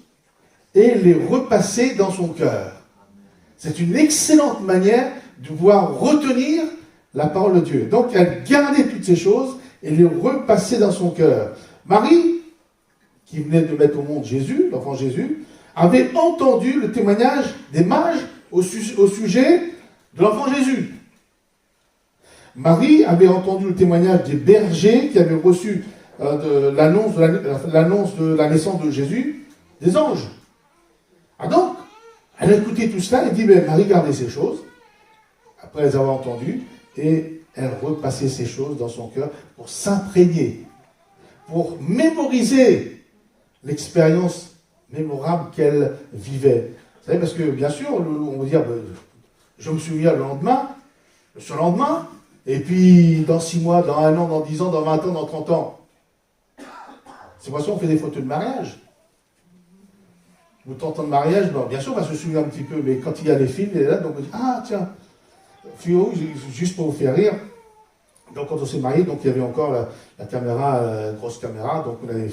et les repassait dans son cœur. C'est une excellente manière de pouvoir retenir la parole de Dieu. Donc, elle gardait toutes ces choses et les repassait dans son cœur. Marie, qui venait de mettre au monde Jésus, l'enfant Jésus, avait entendu le témoignage des mages au sujet de l'enfant Jésus. Marie avait entendu le témoignage des bergers qui avaient reçu de l'annonce de la naissance de Jésus des anges. Ah donc, elle a écouté tout cela et dit, mais Marie gardait ces choses, après les avoir entendues, et elle repassait ces choses dans son cœur pour s'imprégner, pour mémoriser l'expérience mémorable qu'elle vivait. Vous savez, parce que bien sûr, on va dire, je me souviens le lendemain, le surlendemain, et puis dans 6 mois, dans 1 an, dans 10 ans, dans 20 ans, dans 30 ans. C'est pour ça qu'on fait des photos de mariage. Ou 30 ans de mariage, bon, bien sûr, on va se souvenir un petit peu, mais quand il y a les films, il est là, donc on dit, ah tiens, Fio, juste pour vous faire rire, donc quand on s'est marié, donc il y avait encore la caméra, grosse caméra, donc on avait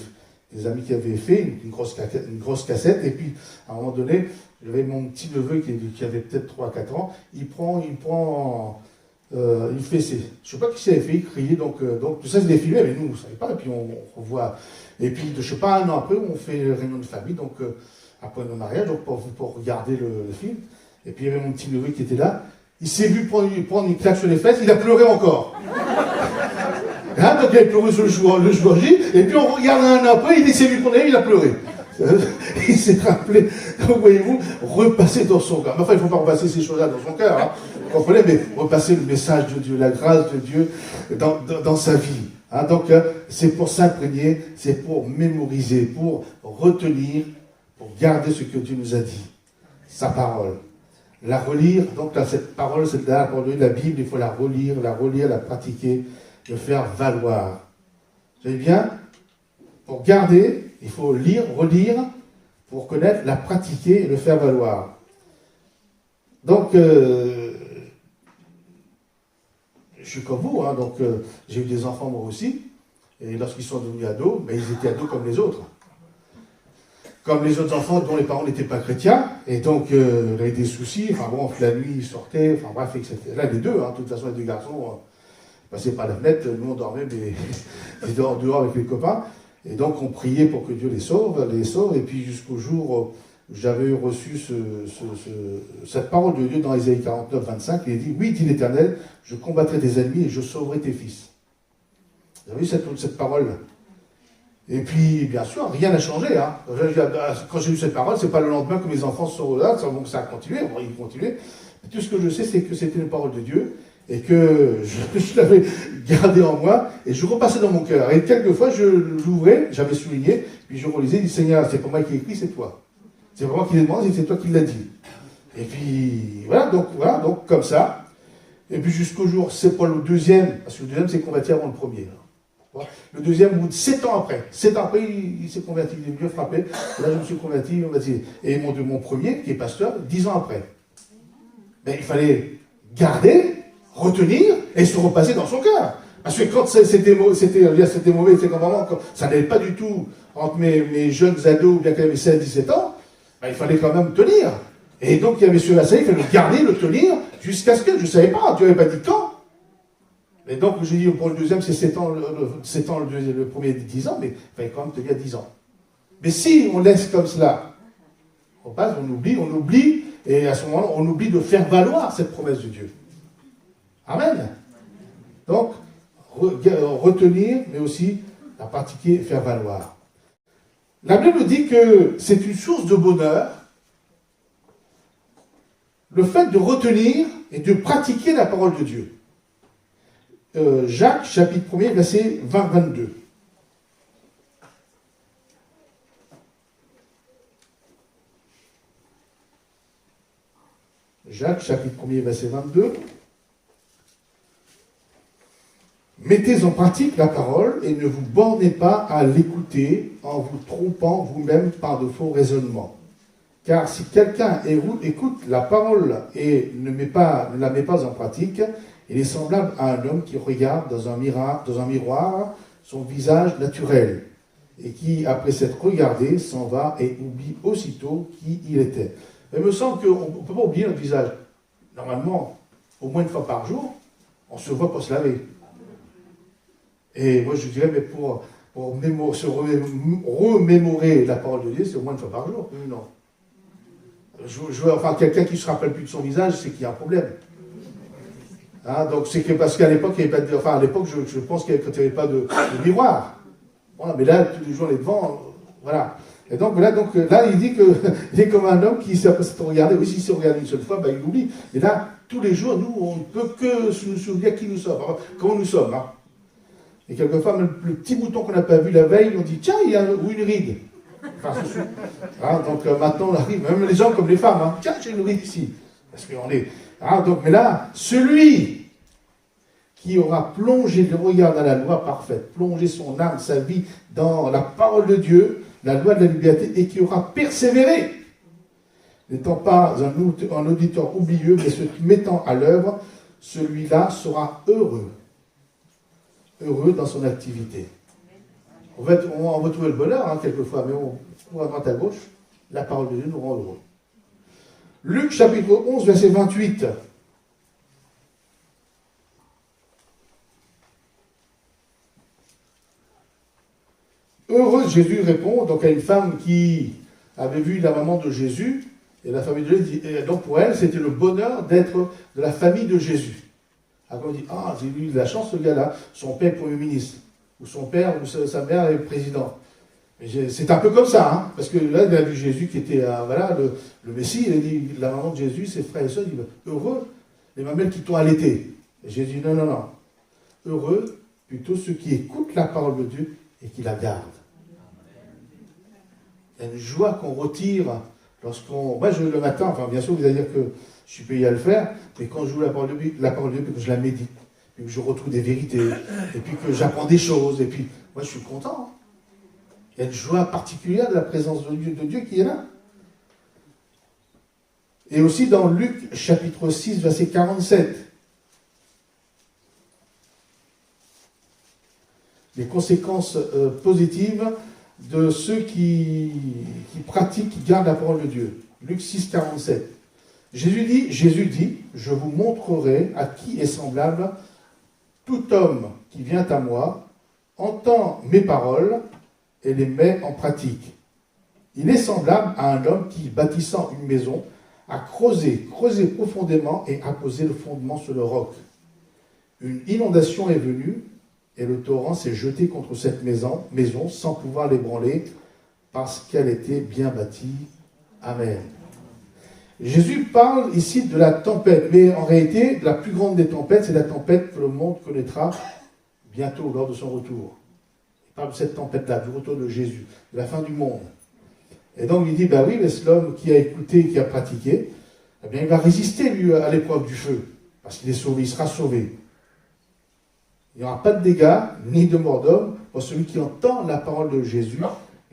des amis qui avaient fait une grosse cassette, et puis à un moment donné, j'avais mon petit neveu qui avait peut-être 3 à 4 ans, il fait ses, je sais pas qui s'avait fait, il criait, donc tout ça c'est des films, mais nous, on ne savait pas, et puis on revoit, et puis je sais pas, 1 an après, on fait une réunion de famille, donc après nos mariages, donc pour regarder le film, et puis il y avait mon petit neveu qui était là, il s'est vu prendre une claque sur les fesses, il a pleuré encore. Hein, donc il a pleuré sur le jour J, et puis on regarde 1 an après, il s'est vu prendre, il a pleuré. Il s'est rappelé, donc voyez-vous, repasser dans son cœur. Enfin, il ne faut pas repasser ces choses-là dans son cœur, hein, vous comprenez, mais repasser le message de Dieu, la grâce de Dieu dans sa vie. Hein, donc, c'est pour s'imprégner, c'est pour mémoriser, pour retenir, pour garder ce que Dieu nous a dit, sa parole. La relire, donc là, cette parole, la Bible, il faut la relire, la pratiquer, le faire valoir. Vous savez bien, pour garder, il faut lire, relire, pour connaître, la pratiquer et le faire valoir. Donc, je suis comme vous, hein, donc j'ai eu des enfants moi aussi, et lorsqu'ils sont devenus ados, ben, ils étaient ados comme les autres. Comme les autres enfants dont les parents n'étaient pas chrétiens, et donc il y avait des soucis, enfin bon, la nuit ils sortaient, enfin bref, etc. Là les deux, hein, de toute façon les 2 garçons passaient par la fenêtre, nous on dormait, mais ils étaient dehors avec les copains, et donc on priait pour que Dieu les sauve, et puis jusqu'au jour où j'avais reçu cette parole de Dieu dans Ésaïe 49, 25, il dit, oui, dit l'Éternel, je combattrai tes ennemis et je sauverai tes fils. Vous avez vu cette parole? Et puis, bien sûr, rien n'a changé. Hein. Quand j'ai eu cette parole, c'est pas le lendemain que mes enfants sont là, donc ça a continué, ils continuaient. Tout ce que je sais, c'est que c'était une parole de Dieu, et que je l'avais gardée en moi, et je repassais dans mon cœur. Et quelquefois, je l'ouvrais, j'avais souligné, puis je relisais, je dis, Seigneur, c'est pas moi qui ai écrit, c'est toi. C'est pas moi qui l'ai demandé, c'est toi qui l'as dit. Et puis, voilà, donc comme ça. Et puis jusqu'au jour, c'est pas le deuxième, parce que le deuxième s'est converti avant le premier. Le deuxième, au bout de 7 ans après, il s'est converti, il est venu frapper. Là, je me suis converti, et mon premier, qui est pasteur, 10 ans après. Mais il fallait garder, retenir, et se repasser dans son cœur. Parce que quand c'était mauvais, c'est comme vraiment, quand ça n'allait pas du tout entre mes jeunes ados, ou bien quand il y avait 16-17 ans, ben, il fallait quand même tenir. Et donc, il y avait ceux-là, il fallait le garder, le tenir, jusqu'à ce que, je ne savais pas, Dieu n'avait pas dit quand. Et donc, je dis, pour le deuxième, c'est 7 ans, le premier 10 ans, mais il fallait quand même tenir 10 ans. Mais si on laisse comme cela, on passe, on oublie, et à ce moment-là, on oublie de faire valoir cette promesse de Dieu. Amen. Donc, retenir, mais aussi la pratiquer, faire valoir. La Bible dit que c'est une source de bonheur, le fait de retenir et de pratiquer la parole de Dieu. Jacques, chapitre 1er, verset 20-22. Jacques, chapitre 1er, verset 22. Mettez en pratique la parole et ne vous bornez pas à l'écouter en vous trompant vous-même par de faux raisonnements. Car si quelqu'un écoute la parole et ne la met pas en pratique, il est semblable à un homme qui regarde dans un miroir son visage naturel et qui, après s'être regardé, s'en va et oublie aussitôt qui il était. Il me semble qu'on ne peut pas oublier notre visage. Normalement, au moins 1 fois par jour, on se voit pour se laver. Et moi, je dirais, mais pour se remémorer la parole de Dieu, c'est au moins 1 fois par jour. Non. Enfin, quelqu'un qui ne se rappelle plus de son visage, c'est qu'il y a un problème. Hein, donc, c'est que parce qu'à l'époque, il n'y avait pas de... Enfin, à l'époque, je pense qu'il n'y avait pas de miroir. Voilà, mais là, tous les jours, on est devant, voilà. Et donc là, il dit qu'il est comme un homme qui, après s'être regardé, oui, s'il se regarde une seule fois, il oublie. Et là, tous les jours, nous, on ne peut que nous souvenir qui nous sommes, comment nous sommes. Hein. Et quelquefois, même le petit bouton qu'on n'a pas vu la veille, on dit, tiens, il y a une ride. Enfin, hein, donc maintenant, on arrive, même les hommes comme les femmes, hein, tiens, j'ai une ride ici. Parce qu'on est... Hein, donc, mais là, celui qui aura plongé le regard dans la loi parfaite, plongé son âme, sa vie dans la parole de Dieu, la loi de la liberté, et qui aura persévéré, n'étant pas un auditeur oublieux, mais se mettant à l'œuvre, celui-là sera heureux. Heureux dans son activité. En fait, on va trouver le bonheur, hein, quelquefois, mais on va à droite à gauche, la parole de Dieu nous rend heureux. Luc chapitre 11, verset 28. Heureuse, Jésus répond donc à une femme qui avait vu la maman de Jésus, et la famille de Jésus, et donc pour elle, c'était le bonheur d'être de la famille de Jésus. Alors on dit, ah, j'ai eu de la chance ce gars-là, son père est Premier ministre, ou son père ou sa mère est président. C'est un peu comme ça, hein, parce que là, il a vu Jésus qui était, voilà, le Messie, il a dit, la maman de Jésus, ses frères et sœurs, il dit, heureux les mamelles qui t'ont allaité. Et Jésus dit, non. Heureux, plutôt ceux qui écoutent la parole de Dieu et qui la gardent. Il y a une joie qu'on retire lorsqu'on... Moi, le matin, enfin, bien sûr, vous allez dire que je suis payé à le faire, mais quand je joue la parole de Dieu, puis que je la médite, puis que je retrouve des vérités, et puis que j'apprends des choses, et puis, moi, je suis content. Hein. Il y a une joie particulière de la présence de Dieu qui est là. Et aussi dans Luc, chapitre 6, verset 47. Les conséquences positives de ceux qui pratiquent, qui gardent la parole de Dieu. Luc 6, 47. Jésus dit, je vous montrerai à qui est semblable tout homme qui vient à moi, entend mes paroles et les met en pratique. Il est semblable à un homme qui, bâtissant une maison, a creusé profondément et a posé le fondement sur le roc. Une inondation est venue et le torrent s'est jeté contre cette maison sans pouvoir l'ébranler parce qu'elle était bien bâtie. Amen. Jésus parle ici de la tempête, mais en réalité, la plus grande des tempêtes, c'est la tempête que le monde connaîtra bientôt lors de son retour. Il parle de cette tempête-là, du retour de Jésus, de la fin du monde. Et donc il dit, ben oui, mais c'est l'homme qui a écouté, qui a pratiqué, eh bien il va résister, lui, à l'épreuve du feu, parce qu'il est sauvé, il sera sauvé. Il n'y aura pas de dégâts, ni de mort d'homme, pour celui qui entend la parole de Jésus,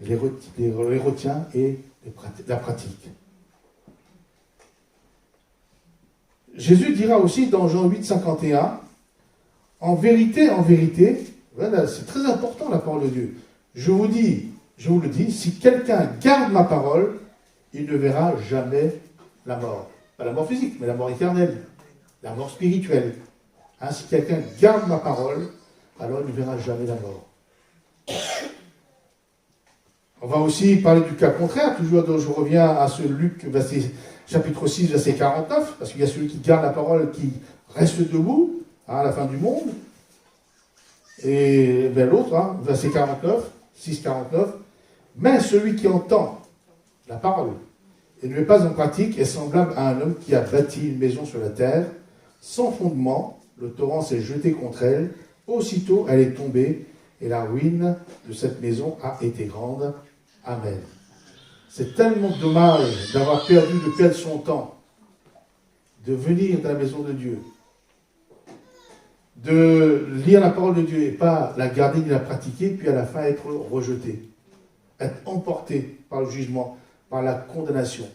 les retient et la pratique. Jésus dira aussi dans Jean 8, 51, en vérité, voilà, c'est très important la parole de Dieu. Je vous le dis, si quelqu'un garde ma parole, il ne verra jamais la mort. Pas la mort physique, mais la mort éternelle, la mort spirituelle. Hein, si quelqu'un garde ma parole, alors il ne verra jamais la mort. On va aussi parler du cas contraire, toujours je reviens à ce Luc, chapitre 6, verset 49, parce qu'il y a celui qui garde la parole qui reste debout à la fin du monde. Et bien l'autre, verset 49, 6, 49, mais celui qui entend la parole et ne met pas en pratique est semblable à un homme qui a bâti une maison sur la terre, sans fondement, le torrent s'est jeté contre elle, aussitôt elle est tombée, et la ruine de cette maison a été grande. Amen. C'est tellement dommage de perdre son temps, de venir dans la maison de Dieu, de lire la parole de Dieu et pas la garder ni la pratiquer, puis à la fin être rejeté, être emporté par le jugement, par la condamnation.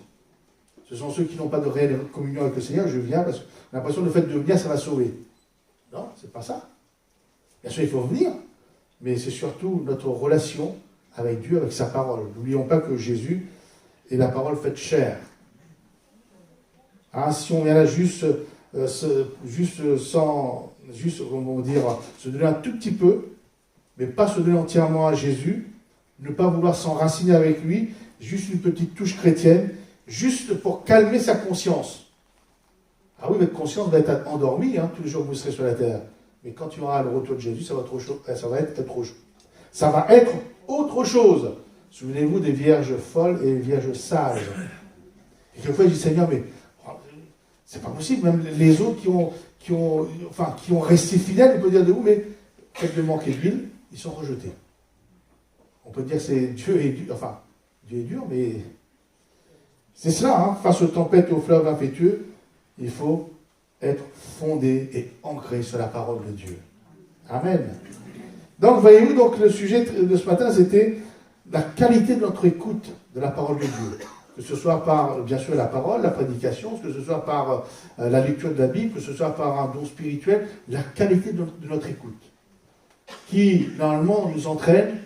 Ce sont ceux qui n'ont pas de réelle communion avec le Seigneur. Je viens parce que j'ai l'impression que le fait de venir, ça va sauver. Non, c'est pas ça. Bien sûr, il faut venir, mais c'est surtout notre relation avec Dieu, avec sa parole. N'oublions pas que Jésus est la parole faite chair. Hein, si on vient là juste comment dire, se donner un tout petit peu, mais pas se donner entièrement à Jésus, ne pas vouloir s'enraciner avec lui, juste une petite touche chrétienne, juste pour calmer sa conscience. Ah oui, votre conscience va être endormie, tous les jours que vous serez sur la terre. Mais quand tu auras le retour de Jésus, ça va être Ça va être autre chose. Souvenez-vous des vierges folles et des vierges sages. Et quelquefois, je dis, Seigneur, mais c'est pas possible. Même les autres qui ont resté fidèles, on peut dire de vous, mais faites de manquer d'huile, ils sont rejetés. On peut dire que c'est Dieu est dur. Enfin, Dieu est dur, mais c'est cela. Hein. Face aux tempêtes et aux fleuves impétueux, il faut être fondé et ancré sur la parole de Dieu. Amen. Donc, voyez-vous, donc, le sujet de ce matin, c'était la qualité de notre écoute de la parole de Dieu. Que ce soit par, bien sûr, la parole, la prédication, que ce soit par la lecture de la Bible, que ce soit par un don spirituel, la qualité de notre écoute, qui, normalement, nous entraîne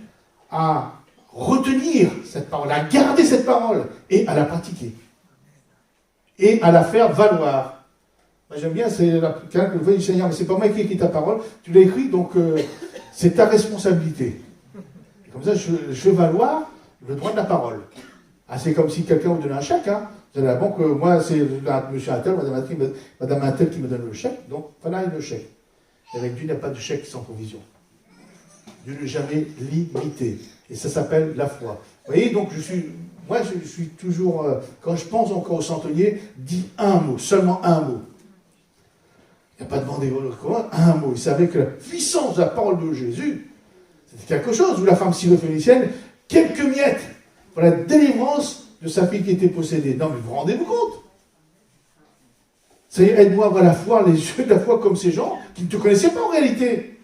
à retenir cette parole, à garder cette parole, et à la pratiquer. Et à la faire valoir. Moi, j'aime bien, c'est quelqu'un qui dit, Seigneur, mais c'est pas moi qui écris ta parole, tu l'as écrit, donc c'est ta responsabilité. Et comme ça, je fais valoir le droit de la parole. Ah, c'est comme si quelqu'un vous donnait un chèque. Hein. Vous allez à la banque, moi, c'est monsieur Attel, madame Attel qui me donne le chèque, donc voilà le chèque. Et avec Dieu, il n'y a pas de chèque sans provision. Dieu n'est jamais limité. Et ça s'appelle la foi. Vous voyez, donc je suis toujours, quand je pense encore au centenier, dis un mot, seulement un mot. Il n'y a pas demandé comment, un mot. Il savait que la puissance de la parole de Jésus, c'était quelque chose. Ou la femme syrophénicienne, quelques miettes pour la délivrance de sa fille qui était possédée. Non, mais vous rendez-vous compte? C'est aide-moi à avoir la foi, les yeux de la foi comme ces gens qui ne te connaissaient pas en réalité.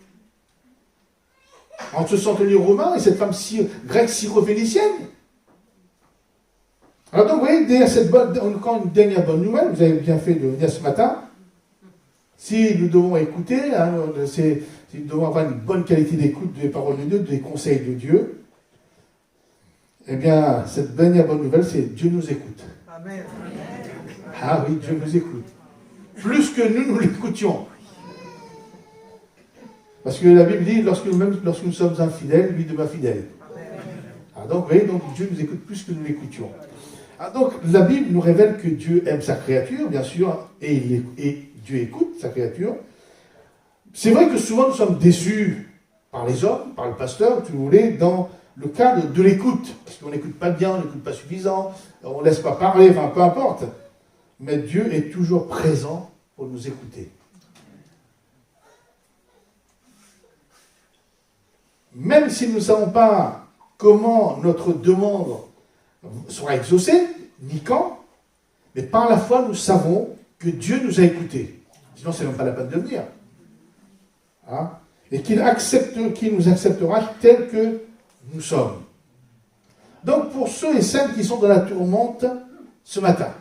Entre ce centenier romain et cette femme grecque syrophénicienne. Alors donc, vous voyez, derrière encore une dernière bonne nouvelle, vous avez bien fait de venir ce matin. Si nous devons écouter, hein, si nous devons avoir une bonne qualité d'écoute des paroles de Dieu, des conseils de Dieu, eh bien, cette dernière bonne nouvelle, c'est Dieu nous écoute. Amen. Ah oui, Dieu nous écoute. Plus que nous l'écoutions. Parce que la Bible dit, lorsque nous sommes infidèles, lui demeure fidèle. Ah, donc, vous voyez, donc Dieu nous écoute plus que nous l'écoutions. Ah, donc, la Bible nous révèle que Dieu aime sa créature, bien sûr, et Dieu écoute sa créature. C'est vrai que souvent nous sommes déçus par les hommes, par le pasteur, si vous voulez, dans le cadre de l'écoute. Parce qu'on n'écoute pas bien, on n'écoute pas suffisant, on ne laisse pas parler, enfin peu importe. Mais Dieu est toujours présent pour nous écouter. Même si nous ne savons pas comment notre demande sera exaucée, ni quand, mais par la foi, nous savons que Dieu nous a écoutés. Sinon, ce n'est même pas la peine de venir. Hein? Et qu'il nous acceptera tels que nous sommes. Donc, pour ceux et celles qui sont dans la tourmente ce matin,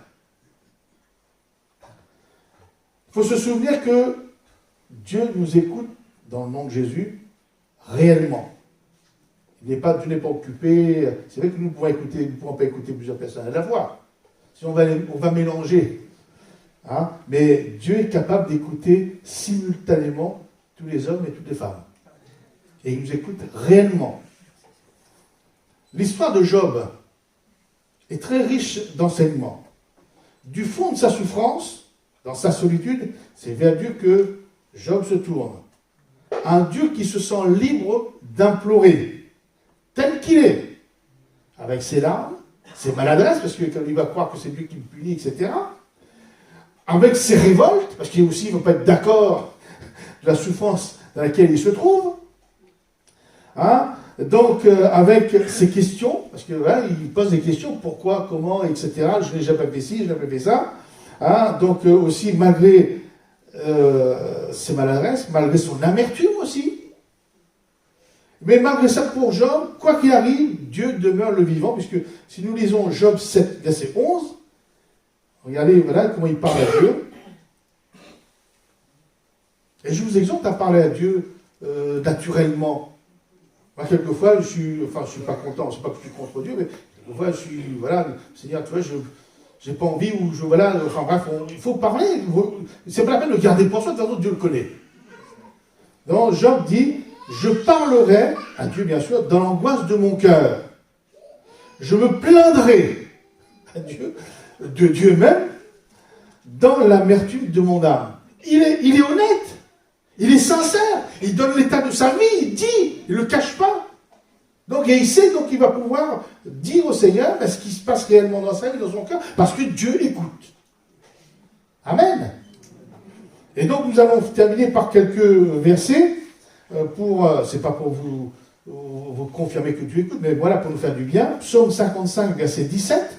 il faut se souvenir que Dieu nous écoute dans le nom de Jésus réellement. Dieu n'est pas occupé. C'est vrai que nous ne pouvons pas écouter plusieurs personnes à la fois. Si on va mélanger. Hein? Mais Dieu est capable d'écouter simultanément tous les hommes et toutes les femmes. Et il nous écoute réellement. L'histoire de Job est très riche d'enseignements. Du fond de sa souffrance, dans sa solitude, c'est vers Dieu que Job se tourne. Un Dieu qui se sent libre d'implorer, tel qu'il est, avec ses larmes, ses maladresses, parce qu'il va croire que c'est Dieu qui le punit, etc. Avec ses révoltes, parce qu'il aussi ne va pas être d'accord de la souffrance dans laquelle il se trouve. Hein? Donc, avec ses questions, parce qu'il pose des questions, pourquoi, comment, etc. Je n'ai jamais fait ci, je n'ai jamais fait ça. Hein? Donc, aussi, malgré ses maladresses, malgré son amertume aussi. Mais malgré ça, pour Job, quoi qu'il arrive, Dieu demeure le vivant, puisque si nous lisons Job 7, verset 11, regardez voilà, comment il parle à Dieu. Et je vous exhorte à parler à Dieu naturellement. Moi, quelquefois, je suis pas content, c'est pas que je suis contre Dieu, mais quelquefois, je suis, voilà, Seigneur, tu vois, j'ai pas envie, ou enfin bref, il faut parler. C'est pas la peine de garder pour soi, de toute façon, Dieu le connaît. Donc, Job dit, je parlerai, à Dieu bien sûr, dans l'angoisse de mon cœur. Je me plaindrai à Dieu, de Dieu même, dans l'amertume de mon âme. Il est honnête, il est sincère, il donne l'état de sa vie, il dit, il ne le cache pas. Donc, et il sait, donc il va pouvoir dire au Seigneur ce qui se passe réellement dans sa vie, dans son cœur, parce que Dieu écoute. Amen. Et donc, nous allons terminer par quelques versets, c'est pas pour vous confirmer que Dieu écoute, mais voilà, pour nous faire du bien. Psaume 55, verset 17.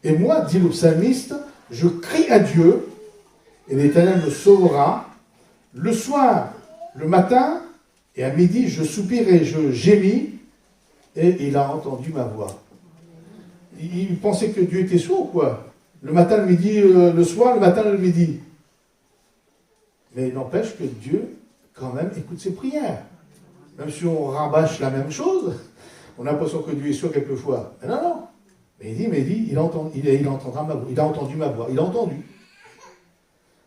Et moi, dit le psalmiste, je crie à Dieu, et l'Éternel me sauvera. Le soir, le matin, et à midi, je soupirai, je gémis, et il a entendu ma voix. Il pensait que Dieu était sourd ou quoi? Le matin, le midi, le soir, le matin, le midi. Mais il n'empêche que Dieu, quand même, écoute ses prières. Même si on rabâche la même chose, on a l'impression que Dieu est sourd quelquefois. Mais non, non. Mais il dit, il entendra ma voix. Il a entendu ma voix. Il a entendu.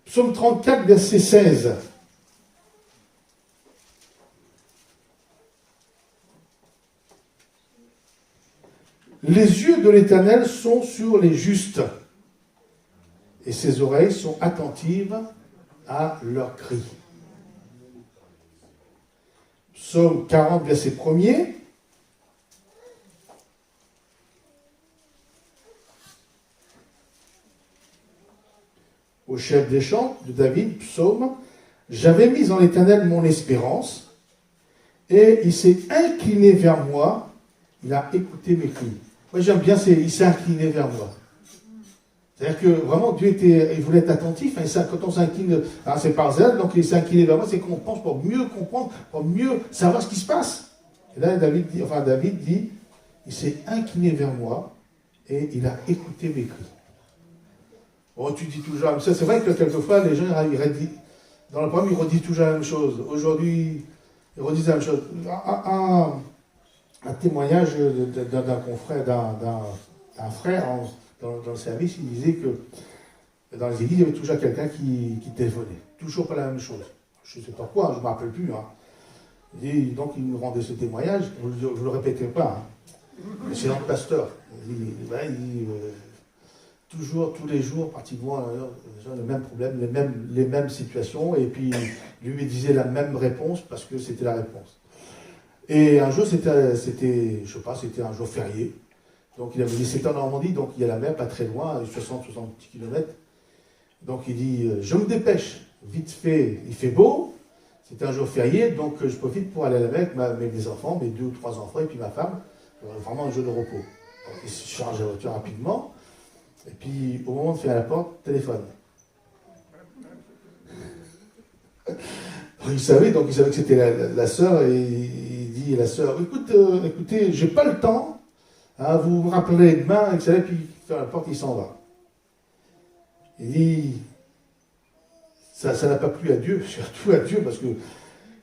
Psaume 34, verset 16. Les yeux de l'Éternel sont sur les justes, et ses oreilles sont attentives à leurs cris. Psaume 40, verset 1er. Au chef des chants de David, psaume, j'avais mis en l'Éternel mon espérance, et il s'est incliné vers moi, il a écouté mes cris. Moi j'aime bien, il s'est incliné vers moi. C'est-à-dire que vraiment Dieu il voulait être attentif, hein, quand on s'incline, c'est par zèle, donc il s'est incliné vers moi, c'est qu'on pense pour mieux comprendre, pour mieux savoir ce qui se passe. Et là David dit, il s'est incliné vers moi, et il a écouté mes cris. Oh, tu dis toujours la même chose. C'est vrai que quelquefois, les gens, dans le programme, ils redisent toujours la même chose. Aujourd'hui, ils redisent la même chose. Un témoignage d'un confrère, d'un frère dans le service, il disait que dans les églises, il y avait toujours quelqu'un qui téléphonait. Toujours pas la même chose. Je ne sais pas quoi, je ne me rappelle plus. Hein. Donc, il nous rendait ce témoignage. Je ne le répétais pas. Hein. C'est notre pasteur. Toujours, tous les jours, pratiquement, les mêmes problèmes, les mêmes situations, et puis lui disait la même réponse parce que c'était la réponse. Et un jour, c'était un jour férié. Donc il avait dit, c'était en Normandie, donc il y a la mer pas très loin, 60-70 km. Donc il dit, je me dépêche, vite fait, il fait beau, c'était un jour férié, donc je profite pour aller à la mer avec mes enfants, mes 2 ou 3 enfants, et puis ma femme, vraiment un jeu de repos. Donc, il se charge la voiture rapidement. Et puis, au moment de faire la porte, téléphone. Il savait que c'était la sœur, et il dit à la sœur, écoutez, j'ai pas le temps, hein, vous vous rappellerez demain, etc. Et puis, il fait la porte, il s'en va. Il dit, ça n'a pas plu à Dieu, surtout à Dieu, parce que,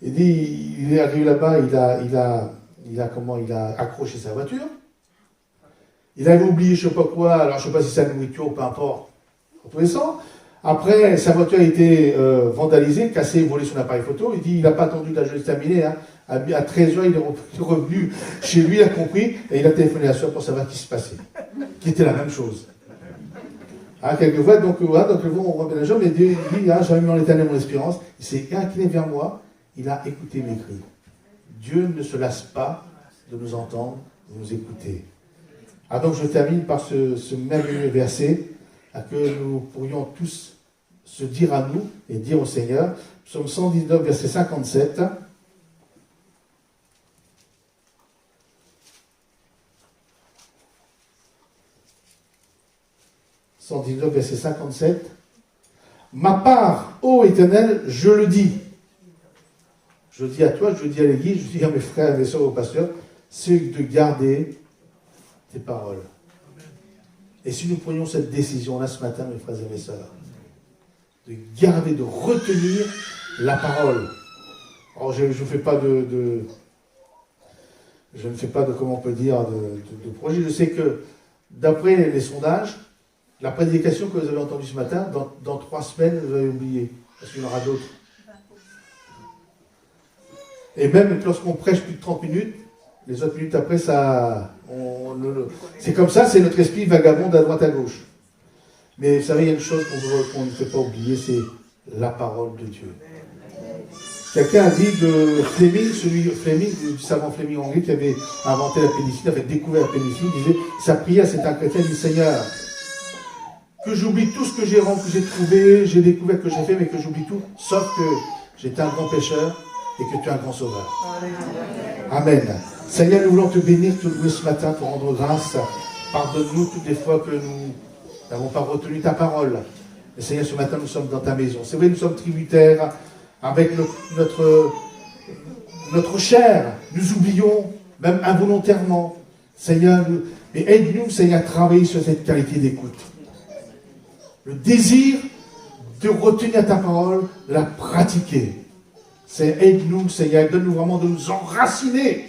il dit, il est arrivé là-bas, il a accroché sa voiture. Il avait oublié je ne sais pas quoi, alors je ne sais pas si c'est la nourriture ou peu importe, en tous les sens. Après, sa voiture a été vandalisée, cassée, volée son appareil photo. Il dit, il n'a pas attendu la journée terminée. Hein. À 13h, il est revenu chez lui, il a compris, et il a téléphoné à la soeur pour savoir ce qui se passait. Qui était la même chose. Hein, quelquefois, donc on remet la jambe, mais Dieu dit, j'avais mis en l'Éternel mon espérance. Il s'est incliné vers moi, il a écouté mes cris. Dieu ne se lasse pas de nous entendre, de nous écouter. Donc je termine par ce merveilleux verset que nous pourrions tous se dire à nous et dire au Seigneur. Psaume 119, verset 57. « 119, verset 57. Ma part, ô Éternel, je le dis. Je dis à toi, je dis à l'Église, je dis à mes frères et mes soeurs, aux pasteurs, c'est de garder tes paroles. Et si nous prenions cette décision-là ce matin, mes frères et mes sœurs, de garder, de retenir la parole. Alors, je ne fais pas comment on peut dire, de projet. Je sais que, d'après les sondages, la prédication que vous avez entendue ce matin, dans 3 semaines, vous avez oublié. Parce qu'il y en aura d'autres. Et même lorsqu'on prêche plus de 30 minutes, les autres minutes après, c'est comme ça, c'est notre esprit vagabonde à droite à gauche. Mais vous savez, il y a une chose qu'on ne peut pas oublier, c'est la parole de Dieu. Quelqu'un a dit de Fleming, du savant Fleming anglais qui avait inventé la pénicilline, avait découvert la pénicilline, il disait, sa prière, c'est un chrétien, il dit, Seigneur, que j'oublie tout ce que j'ai trouvé, j'ai découvert que j'ai fait, mais que j'oublie tout, sauf que j'étais un grand pécheur et que tu es un grand sauveur. Amen. Seigneur, nous voulons te bénir, te louer ce matin, te rendre grâce. Pardonne-nous toutes les fois que nous n'avons pas retenu ta parole. Mais Seigneur, ce matin, nous sommes dans ta maison. C'est vrai, nous sommes tributaires avec notre chair. Nous oublions, même involontairement. Seigneur, mais aide-nous, Seigneur, à travailler sur cette qualité d'écoute. Le désir de retenir ta parole, de la pratiquer. Aide-nous, Seigneur, donne-nous vraiment de nous enraciner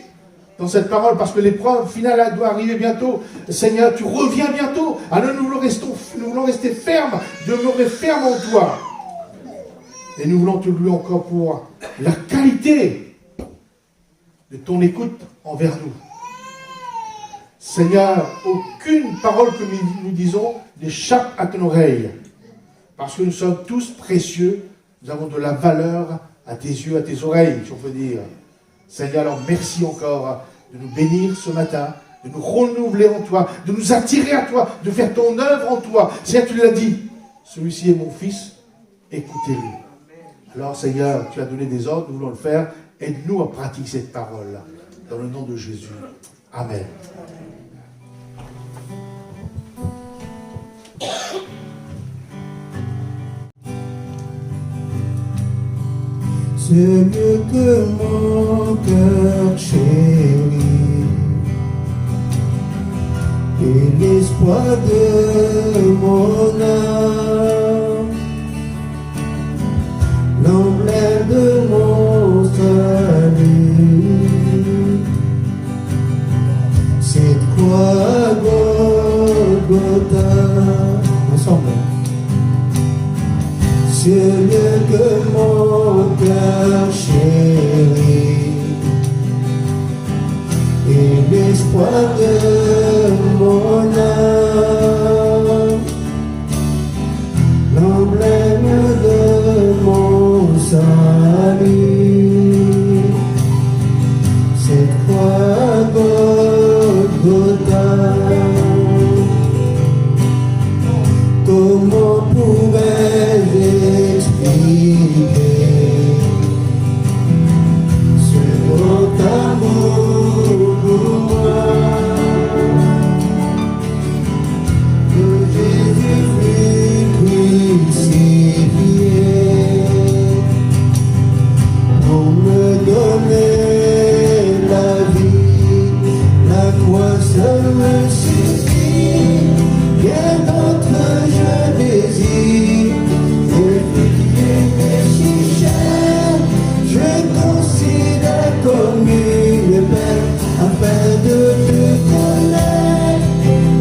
dans cette parole, parce que l'épreuve finale elle doit arriver bientôt. Seigneur, tu reviens bientôt. Alors nous voulons rester fermes, demeurer fermes en toi. Et nous voulons te louer encore pour la qualité de ton écoute envers nous. Seigneur, aucune parole que nous disons n'échappe à ton oreille. Parce que nous sommes tous précieux, nous avons de la valeur à tes yeux, à tes oreilles, si on peut dire. Seigneur, alors merci encore de nous bénir ce matin, de nous renouveler en toi, de nous attirer à toi, de faire ton œuvre en toi. Seigneur, tu l'as dit, celui-ci est mon fils, écoutez-le. Alors Seigneur, tu as donné des ordres, nous voulons le faire. Aide-nous à pratiquer cette parole. Dans le nom de Jésus. Amen. C'est mieux que mon cœur chéri et l'espoir de mon âme, l'emblème de mon salut, cette croix Golgotha, ensemble. C'est mieux que mon cœur chéri et l'espoir de mon âme, l'emblème de mon salut, cette croix Golgotha. Comment pourrais-je expliquer ce grand amour pour moi, que Jésus fut crucifié pour me donner la vie, la croix seule me suffit, bien d'autres je désire, et si cher, je considère comme une belle, afin de te connaître,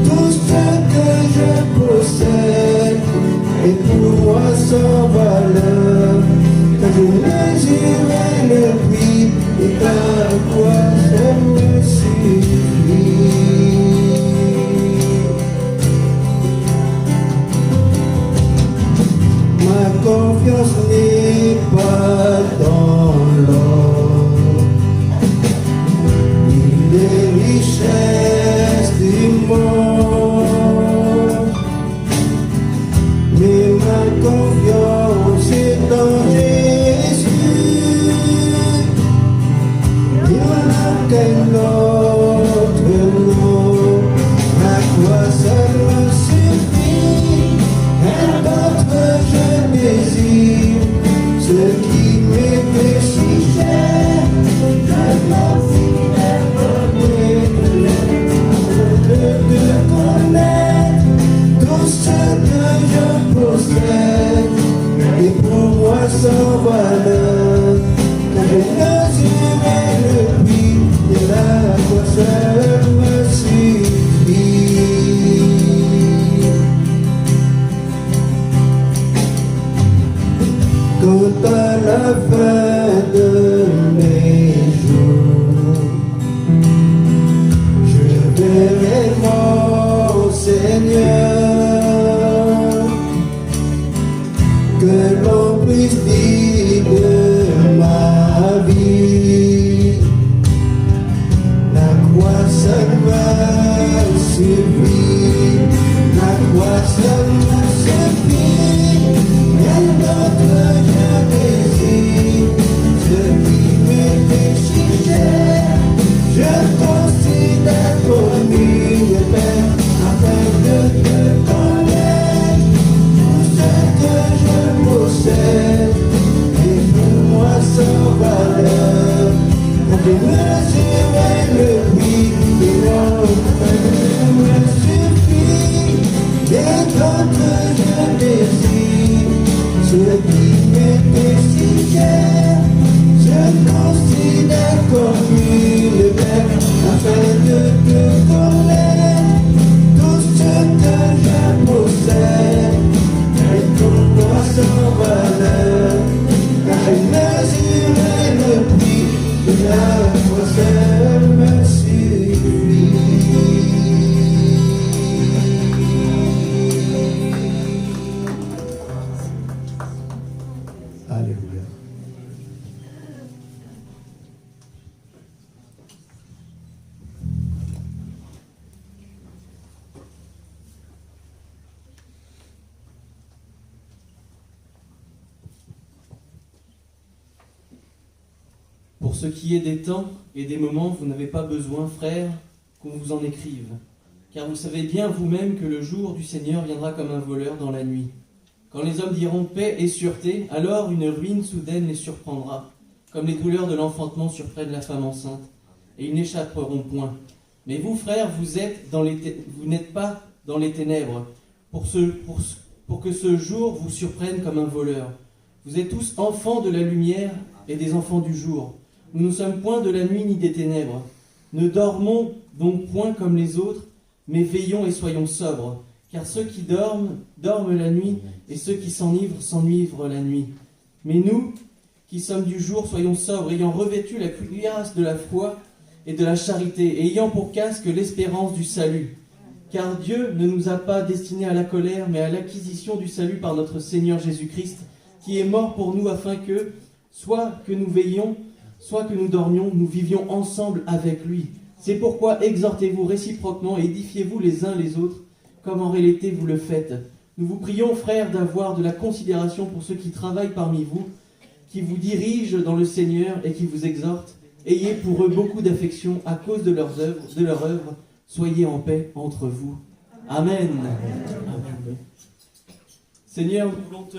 tout ce que je possède est pour moi sans valeur, car je mesurais le prix, et ta croix ça me suffit. Ma confiance n'est pas dans l'or, ni les richesses du monde, mais ma confiance est dans Jésus. Il n'y en a qu'un autre nom, ma croix ça me suffit, un autre je désire, ce qui m'est péché. Pour ce qui est des temps et des moments, vous n'avez pas besoin, frères, qu'on vous en écrive. Car vous savez bien vous-même que le jour du Seigneur viendra comme un voleur dans la nuit. Quand les hommes diront paix et sûreté, alors une ruine soudaine les surprendra, comme les douleurs de l'enfantement surprennent la femme enceinte, et ils n'échapperont point. Mais vous, frères, vous n'êtes pas dans les ténèbres, pour que ce jour vous surprenne comme un voleur. Vous êtes tous enfants de la lumière et des enfants du jour. Nous ne sommes point de la nuit ni des ténèbres. Ne dormons donc point comme les autres, mais veillons et soyons sobres. Car ceux qui dorment, dorment la nuit, et ceux qui s'enivrent la nuit. Mais nous, qui sommes du jour, soyons sobres, ayant revêtu la cuirasse de la foi et de la charité, et ayant pour casque l'espérance du salut. Car Dieu ne nous a pas destinés à la colère, mais à l'acquisition du salut par notre Seigneur Jésus-Christ, qui est mort pour nous, afin que, soit que nous veillions, soit que nous dormions, nous vivions ensemble avec lui. C'est pourquoi exhortez-vous réciproquement et édifiez-vous les uns les autres, comme en réalité vous le faites. Nous vous prions, frères, d'avoir de la considération pour ceux qui travaillent parmi vous, qui vous dirigent dans le Seigneur et qui vous exhortent. Ayez pour eux beaucoup d'affection à cause de leur œuvre. Soyez en paix entre vous. Amen. Amen. Seigneur, nous voulons te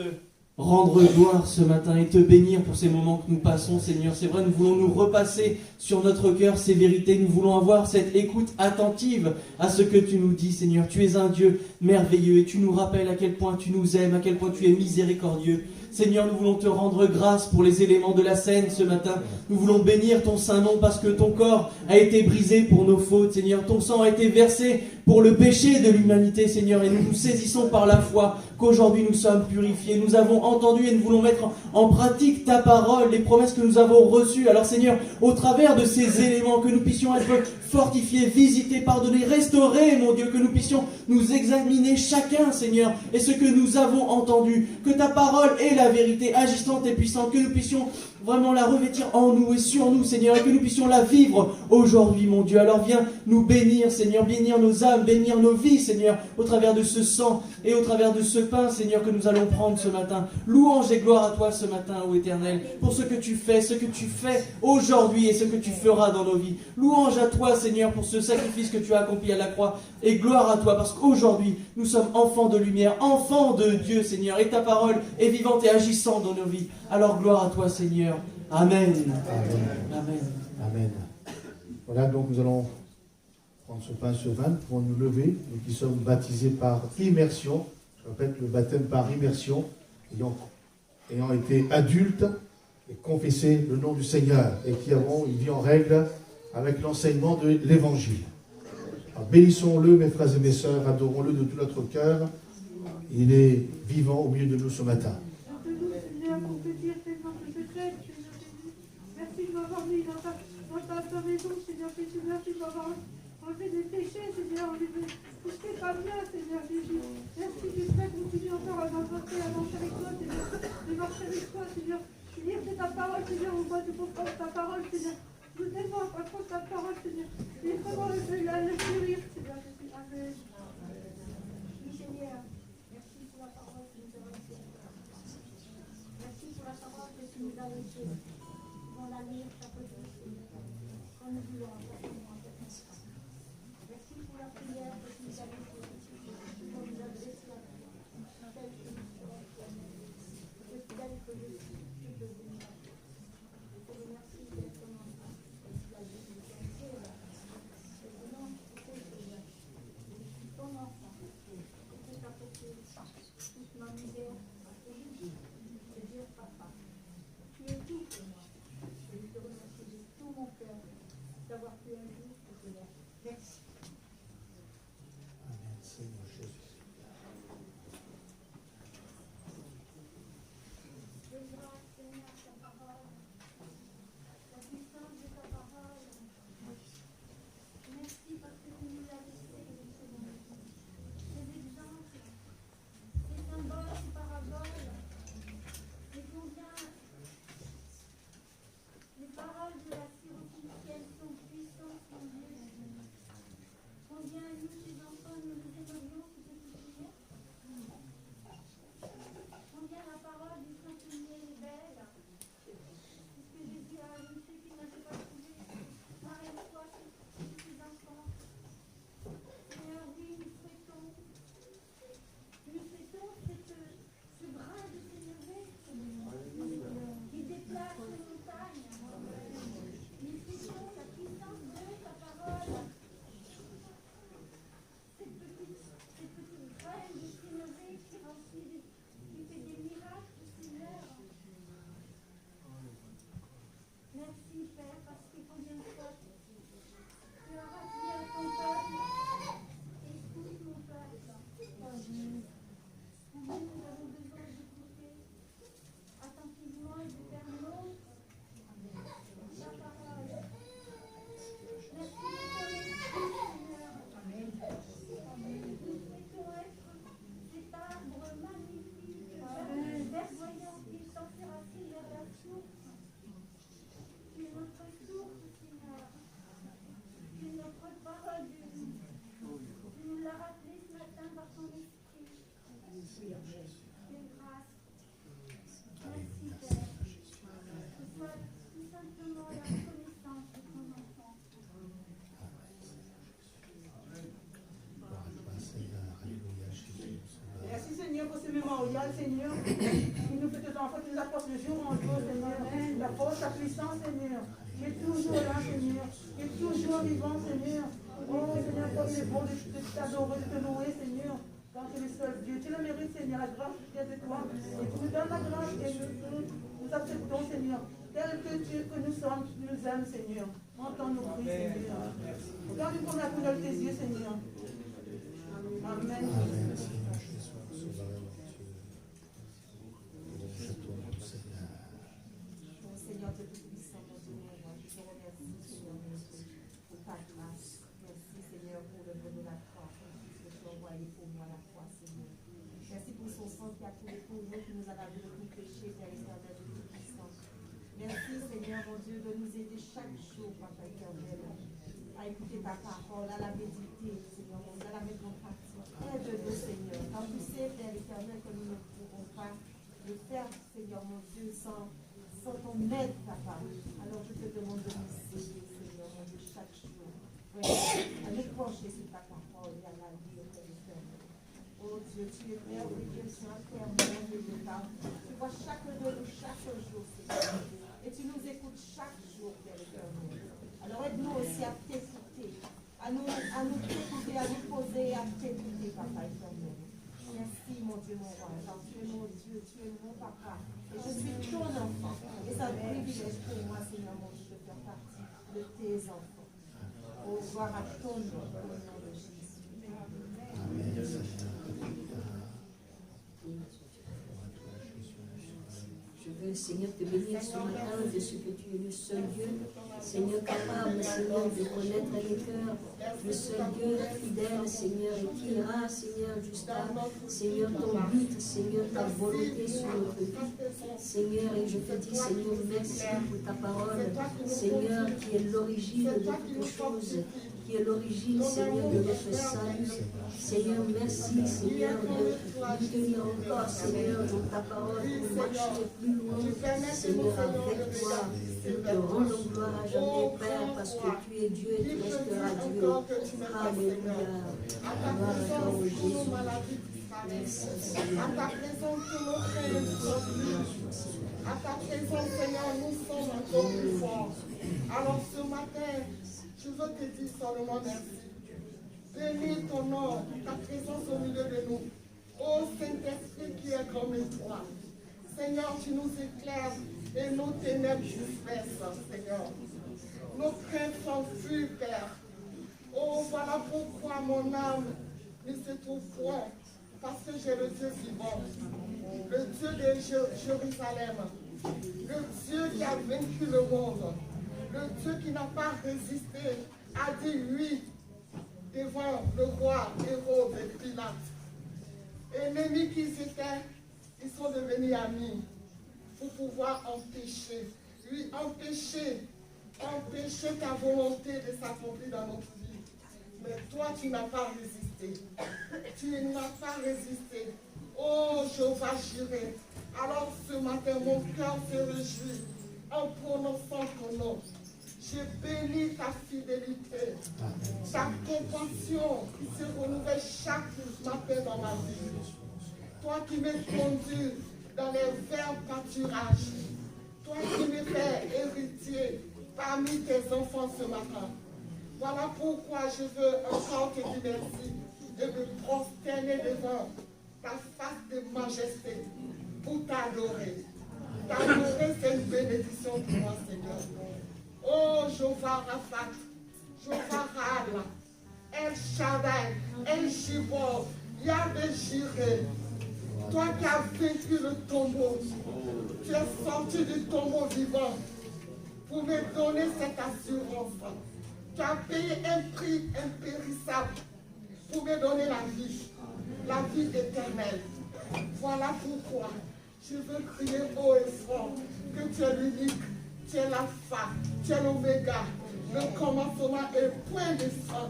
rendre gloire ce matin et te bénir pour ces moments que nous passons, Seigneur. C'est vrai, nous voulons nous repasser sur notre cœur ces vérités. Nous voulons avoir cette écoute attentive à ce que tu nous dis, Seigneur. Tu es un Dieu merveilleux et tu nous rappelles à quel point tu nous aimes, à quel point tu es miséricordieux. Seigneur, nous voulons te rendre grâce pour les éléments de la scène ce matin. Nous voulons bénir ton saint nom parce que ton corps a été brisé pour nos fautes, Seigneur. Ton sang a été versé pour le péché de l'humanité, Seigneur. Et nous nous saisissons par la foi qu'aujourd'hui nous sommes purifiés. Nous avons entendu et nous voulons mettre en pratique ta parole, les promesses que nous avons reçues. Alors, Seigneur, au travers de ces éléments, que nous puissions être fortifiés, visités, pardonnés, restaurés, mon Dieu, que nous puissions nous examiner chacun, Seigneur, et ce que nous avons entendu. Que ta parole est la vérité agissante et puissante, que nous puissions vraiment la revêtir en nous et sur nous, Seigneur, et que nous puissions la vivre aujourd'hui, mon Dieu. Alors viens nous bénir, Seigneur, bénir nos âmes, bénir nos vies, Seigneur, au travers de ce sang et au travers de ce pain, Seigneur, que nous allons prendre ce matin. Louange et gloire à toi ce matin, ô Éternel, pour ce que tu fais aujourd'hui et ce que tu feras dans nos vies. Louange à toi, Seigneur, pour ce sacrifice que tu as accompli à la croix, et gloire à toi, parce qu'aujourd'hui, nous sommes enfants de lumière, enfants de Dieu, Seigneur, et ta parole est vivante et agissante dans nos vies. Alors gloire à toi, Seigneur. Amen. Amen. Amen. Amen. Voilà, donc nous allons prendre ce pain, ce vin, pour nous lever, nous qui sommes baptisés par immersion. Je répète, le baptême par immersion, ayant été adultes et confessé le nom du Seigneur, et qui avons une vie en règle avec l'enseignement de l'Évangile. Alors, bénissons-le, mes frères et mes sœurs, adorons-le de tout notre cœur. Il est vivant au milieu de nous ce matin. Merci de m'avoir mis dans ta maison, Seigneur Jésus. Merci de m'avoir enlevé des péchés, Seigneur. Enlevé tout ce qui n'est pas bien, Seigneur Jésus. Merci de faire continuer encore à m'avancer, à marcher avec toi, Seigneur. De marcher avec toi, Seigneur. Lire de ta parole, Seigneur. On va te comprendre ta parole, Seigneur. Nous devons apprendre ta parole, Seigneur. Et vraiment le chérir, Seigneur Jésus. Amen. Oui, Seigneur. Merci pour la parole que nous avons reçue. Merci pour la parole que tu nous as reçue. Dans la lire chaque jour, Seigneur. Quand nous voulons en fait. Merci pour la prière que tu nous as reçue. Pour nous adresser à toi. Telle que nous serons éternels. Que fidèle que je suis, tu te bénis. Je te remercie d'être mon enfant. La vie de ton Seigneur. Je te demande pour tes Seigneur. Je suis ton enfant. Je peux t'apporter toute ma misère. Et je dire papa. Tu es tout pour moi. Je te remercie de tout mon cœur d'avoir pu un jour te connaître. Merci. Merci Seigneur pour ce mémorial, Seigneur, qui nous fait tes enfants, qui nous apporte de jour en jour, Seigneur. La force, la puissance, Seigneur, qui est toujours là, Seigneur, qui est toujours vivant, Seigneur. Oh Seigneur, comme il est bon de t'adorer, de te louer, Seigneur. Quand tu es le seul Dieu, tu le mérites, Seigneur, la grâce qui est de toi. Et tu nous donnes la grâce et nous acceptons, Seigneur. Tel que nous sommes, tu nous aimes, Seigneur. Entends nos cris, Seigneur. Regarde comme la couleur de tes yeux, Seigneur. Amen. Seigneur Dieu Tout-Puissant, mon Dieu, mon roi, je te remercie, Seigneur, mon Dieu, pour ta grâce. Merci, Seigneur, pour le don de la croix, pour tout ce que tu as envoyé pour moi, la croix, Seigneur. Merci pour son sang qui a coulé pour nous, qui nous a lavé de tout péché, Père éternel, de Tout-Puissant. Merci, Seigneur, mon Dieu, de nous aider chaque jour, Papa éternel, à écouter ta parole, à la méditer, Seigneur, mon Dieu, à la mettre en pratique. Aide-nous, Seigneur, car tu sais, Père éternel, que nous ne pourrons pas le faire, Seigneur, mon Dieu, sans ton aide, Papa. Alors je te demande de nous aider, Seigneur, mon Dieu, chaque jour. À nous pencher sur ta parole et à la lire, Père éternel. Oh Dieu, tu es merveilleux, tu es un Père merveilleux, car tu vois chacun de nous chaque jour, Seigneur. Et tu nous écoutes chaque jour, Père éternel. Alors aide-nous aussi à t'écouter, à nous t'écouter, à nous poser et à t'écouter, Papa éternel. Merci, mon Dieu, mon roi, car tu es mon Dieu, tu es mon papa, et je suis ton enfant. Et c'est un privilège pour moi, Seigneur, mon Dieu, de faire partie de tes enfants. Oh, gloire à ton nom, au nom de Jésus. Je veux, Seigneur, te bénir ce matin de ce que tu es le seul Dieu, Seigneur, capable, Seigneur, de connaître les cœurs, le seul Dieu fidèle, Seigneur, et qui ira, Seigneur, jusqu'à, Seigneur, ton but, Seigneur, ta volonté sur notre vie. Seigneur, et je te dis, Seigneur, merci pour ta parole, Seigneur, qui est l'origine de toutes choses, qui est l'origine, Seigneur, de notre salut. Seigneur, merci, Seigneur, de tenir encore, Seigneur, dans ta parole, pour marcher plus loin, Seigneur, avec toi. Nous te rendons gloire à jamais, Père, parce que tu es Dieu et tu resteras Dieu. Alléluia. Gloire à toi, oh Jésus. Merci, Seigneur. À ta présence, tous nos frères et sœurs. À ta présence, Seigneur, nous sommes encore plus forts. Alors ce matin, je veux te dire seulement merci. Bénis ton nom, ta présence au milieu de nous. Ô Saint-Esprit qui est comme toi. Seigneur, tu nous éclaires et nos ténèbres dispersent, Seigneur. Nos craintes s'enfuient, Père. Oh, voilà pourquoi mon âme ne se trouve point, parce que j'ai le Dieu vivant, le Dieu de Jérusalem, le Dieu qui a vaincu le monde, le Dieu qui n'a pas résisté, a dit oui devant le roi Hérode et Pilate. Ennemis qu'ils étaient, ils sont devenus amis pour pouvoir empêcher, lui empêcher ta volonté de s'accomplir dans notre vie. Mais toi, tu n'as pas résisté. Tu n'as pas résisté. Oh, Jéhovah Jireh. Alors ce matin, mon cœur se réjouit en prononçant ton nom. Je bénis ta fidélité, ta compassion qui se renouvelle chaque matin dans ma vie. Toi qui m'es conduit dans les verts pâturages, toi qui me fais héritier parmi tes enfants ce matin. Voilà pourquoi je veux encore te dire merci et me prosterner devant ta face de majesté pour t'adorer. T'adorer, c'est une bénédiction pour moi, Seigneur. Oh, Jéhovah Rapha, Jéhovah Raad, El Shaddai, El Shibor, Yahvé Jireh, toi qui as vécu le tombeau, tu es sorti du tombeau vivant pour me donner cette assurance. Tu as payé un prix impérissable pour me donner la vie éternelle. Voilà pourquoi je veux crier haut et fort que tu es l'unique, tu es l'alpha, tu es l'oméga, le commencement et le point de fin.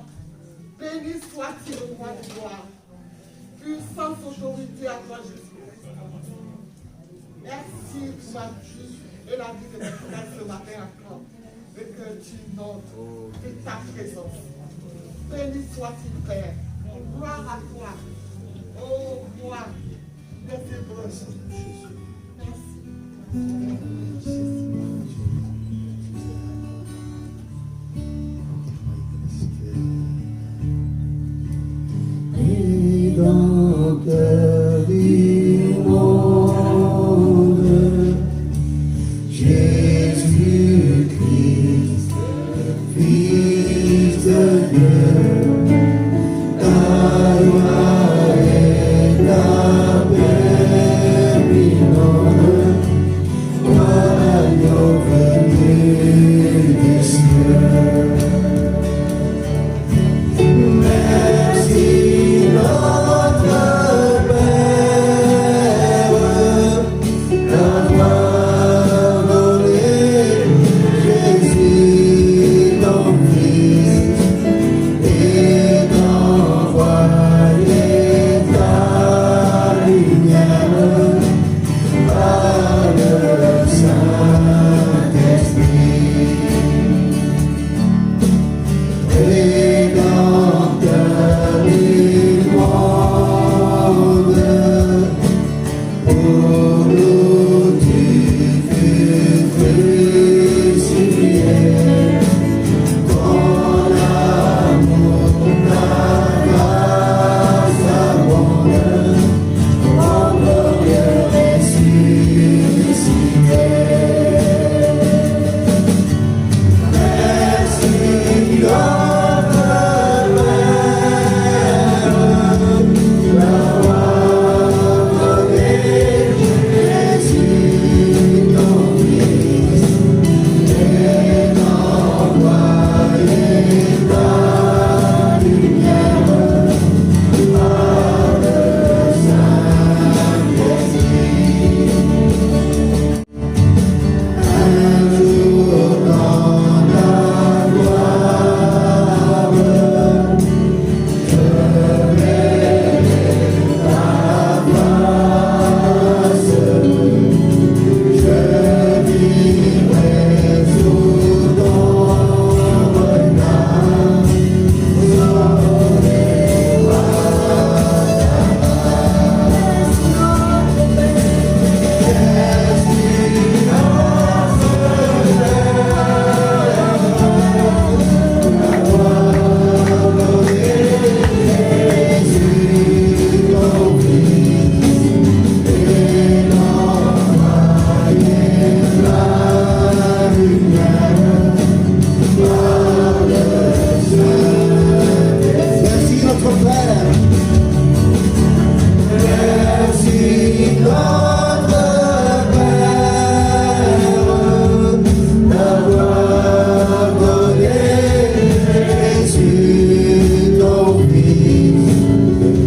Béni sois-tu le roi de gloire. puissance, autorité à toi, Jésus. Merci pour ma vie et la vie de mes frères ce matin encore. Et que tu notes de ta présence. Béni sois-tu, Père. Gloire à toi. Oh, gloire de tes brebis. Rédempteur du monde, Jésus-Christ, Fils de Dieu, ta gloire et ta paix brillante, agneau venu des cieux. Merci notre Père d'avoir donné Jésus ton Fils et d'envoyer ta lumière par le Saint-Esprit. Rédempteur du monde, pour nous tu fus crucifié. Ton amour, ta grâce abonde, en glorieux ressuscité. Merci notre Père d'avoir donné Jésus ton Fils et d'envoyer ta lumière par le Saint-Esprit. Un jour dans la gloire, je verrai ta face, je vivrai sous ton regard, sauvé Merci notre Père. Merci notre Père d'avoir donné Jésus ton Fils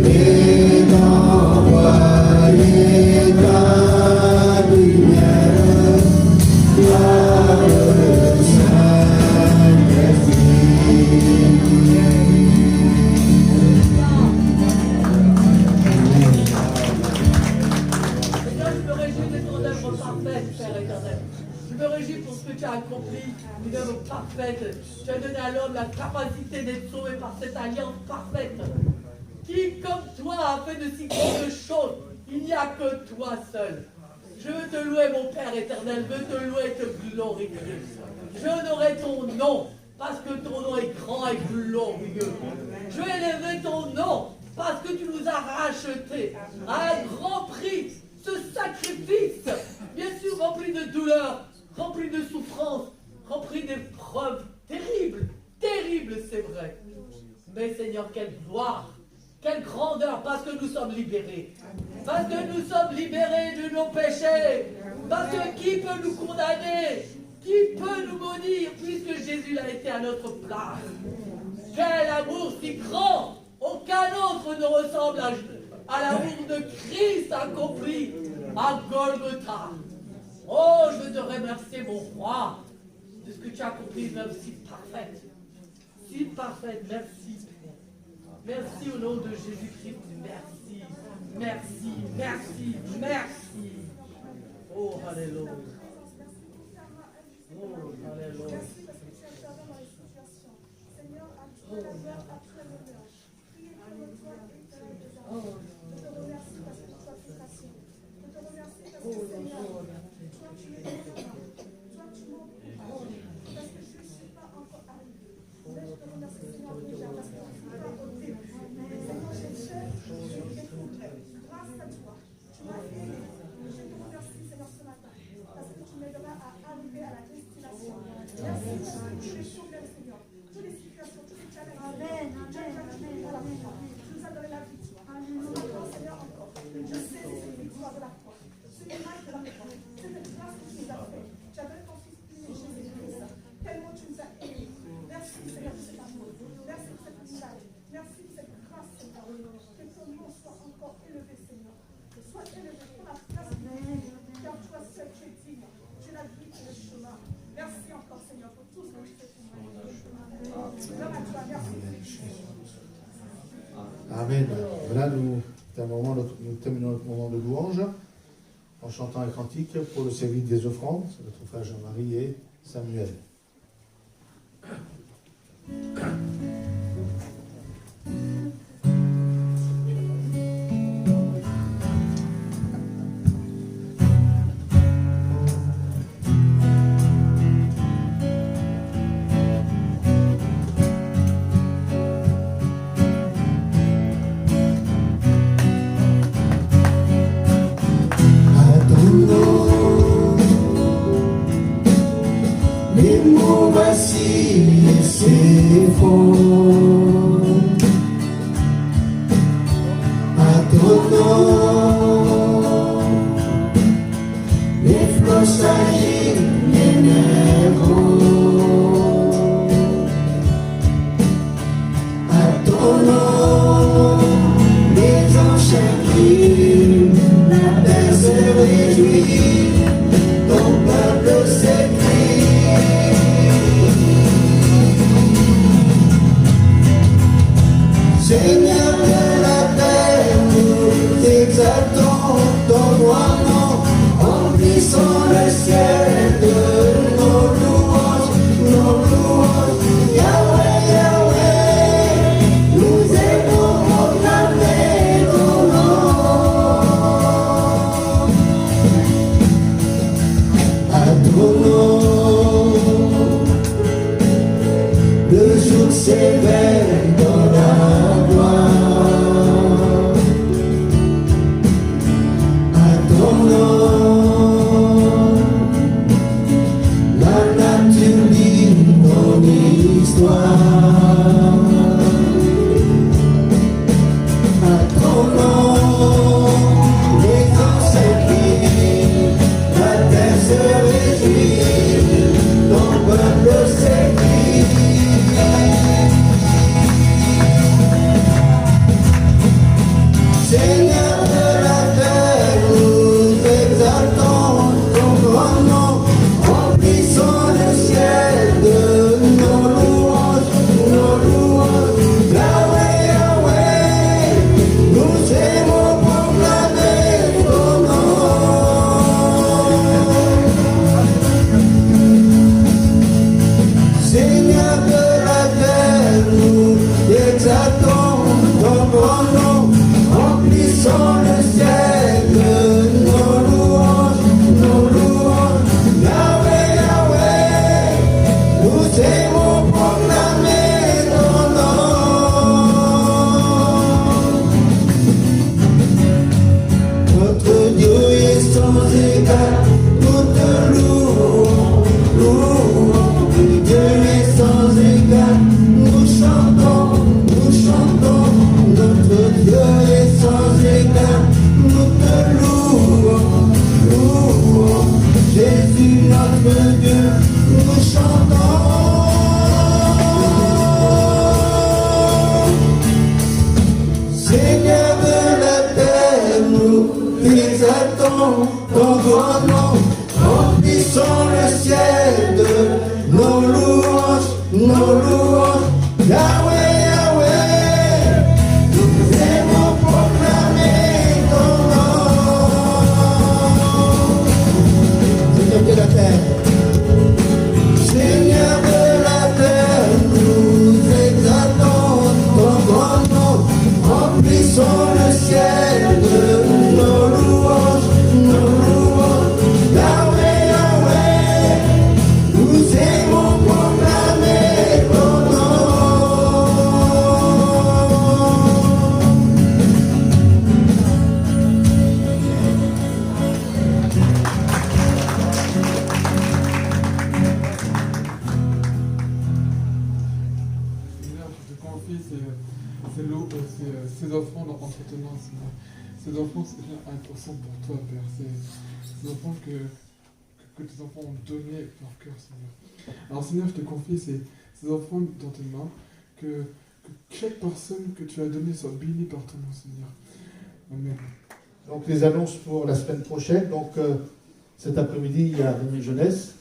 et d'envoyer ta lumière par le Seigneur, je me réjouis de ton œuvre parfaite, Père éternel. Je me réjouis pour ce que tu as accompli, une œuvre parfaite. Tu as donné à l'homme la capacité d'être sauvé par cette alliance parfaite. Qui, comme toi, a fait de si grandes choses? Il n'y a que toi seul. Je veux te louer, mon Père éternel, je veux te louer et te glorifier. Je honorerai ton nom, parce que ton nom est grand et glorieux. Je vais élever ton nom, parce que tu nous as rachetés à un grand prix. Ce sacrifice, bien sûr rempli de douleur, rempli de souffrance, rempli d'épreuves terribles, terribles c'est vrai. Mais Seigneur, quelle gloire, quelle grandeur, parce que nous sommes libérés. Parce que nous sommes libérés de nos péchés. Parce que qui peut nous condamner? Qui peut nous maudire puisque Jésus a été à notre place? Quel amour si grand! Aucun autre ne ressemble à l'amour de Christ accompli à Golgotha. Oh, je veux te remercier, mon roi, de ce que tu as accompli, une œuvre si parfaite. Si parfaite, merci, Père. Merci au nom de Jésus-Christ, merci. Alléluia. Merci parce que tu interviens dans les situations. Seigneur, à toi l'honneur, à toi l'honneur. Priez pour toi éternel des armées. Je te remercie parce que toi tu es patient. Je te remercie parce que Seigneur, toi tu es content. Toi tu m'encourages. Parce que je ne suis pas encore arrivé. Mais je te remercie Seigneur déjà parce que tu m'as ôté. Seigneur, j'ai découvert grâce à toi. Tu m'as aidé. Je te remercie Seigneur ce matin parce que tu m'aideras à arriver à la destination. Merci pour tous les problèmes, Seigneur, toutes les situations, tous les challenges. Amen. Tu nous as donné la victoire. Encore, Seigneur, encore. Je sais cette victoire de la croix. Ce miracle de la croix. C'est cette grâce que tu nous as fait. Tu as donné ton fils unique, Jésus-Christ. Tellement tu nous as aimés. Merci, Seigneur, pour cet amour. Merci pour cette miracle. Merci pour cette grâce, Seigneur. Que ton nom soit encore élevé, Seigneur. Sois élevé pour la place de Dieu. Car toi seul, tu es digne. Tu es la vie et le chemin. Merci encore, Seigneur, pour tout ce que tu fais pour moi. Gloire à toi, merci. Amen. Voilà, nous terminons notre moment de louange en chantant un cantique pour le service des offrandes. C'est notre frère Jean-Marie et Samuel. Les mots vacillent et s'effondrent à ton nom. Les flots s'agitent, les nerfs à ton nom. Les enchères crient, la terre se réjouit, ton peuple s'écrie. Seigneur de la terre, nous exaltons ton droit nom, remplissons le ciel de nos louanges, Yahweh, Yahweh, nous aimons proclamer ton nom. À ton nom, le jour s'éveille dans la gloire. À ton nom, la nature dit ton histoire. À ton nom, les anges s'écrient, la terre se réjouit, ton peuple s'écrie. Seigneur de la terre, nous exaltons ton grand nom, remplissons le ciel de nos louanges, Yahweh, Yahweh, nous aimons proclamer ton nom. Seigneur de la terre, nous exaltons ton grand nom, remplissons le ciel de nos louanges, Yahweh, Yahweh, nous aimons proclamer ton nom. Notre Dieu est sans égal, nous te louons, Dieu est sans égal, nous chantons, notre Dieu est sans égal, nous te louons, Jésus notre Dieu, nous chantons. Seigneur de la terre, nous exaltons ton grand nom, remplissons le ciel de nos louanges, Yahweh, Yahweh, nous aimons proclamer ton nom. mains, Seigneur. Ces enfants, c'est bien important pour toi, Père. Ces enfants que tes enfants ont donné leur cœur, Seigneur. Alors, Seigneur, je te confie ces enfants dans tes mains, que chaque personne que tu as donnée soit bénie par ton nom, Seigneur. Amen. Donc, les annonces pour la semaine prochaine. Donc, cet après-midi, il y a réunion jeunesse.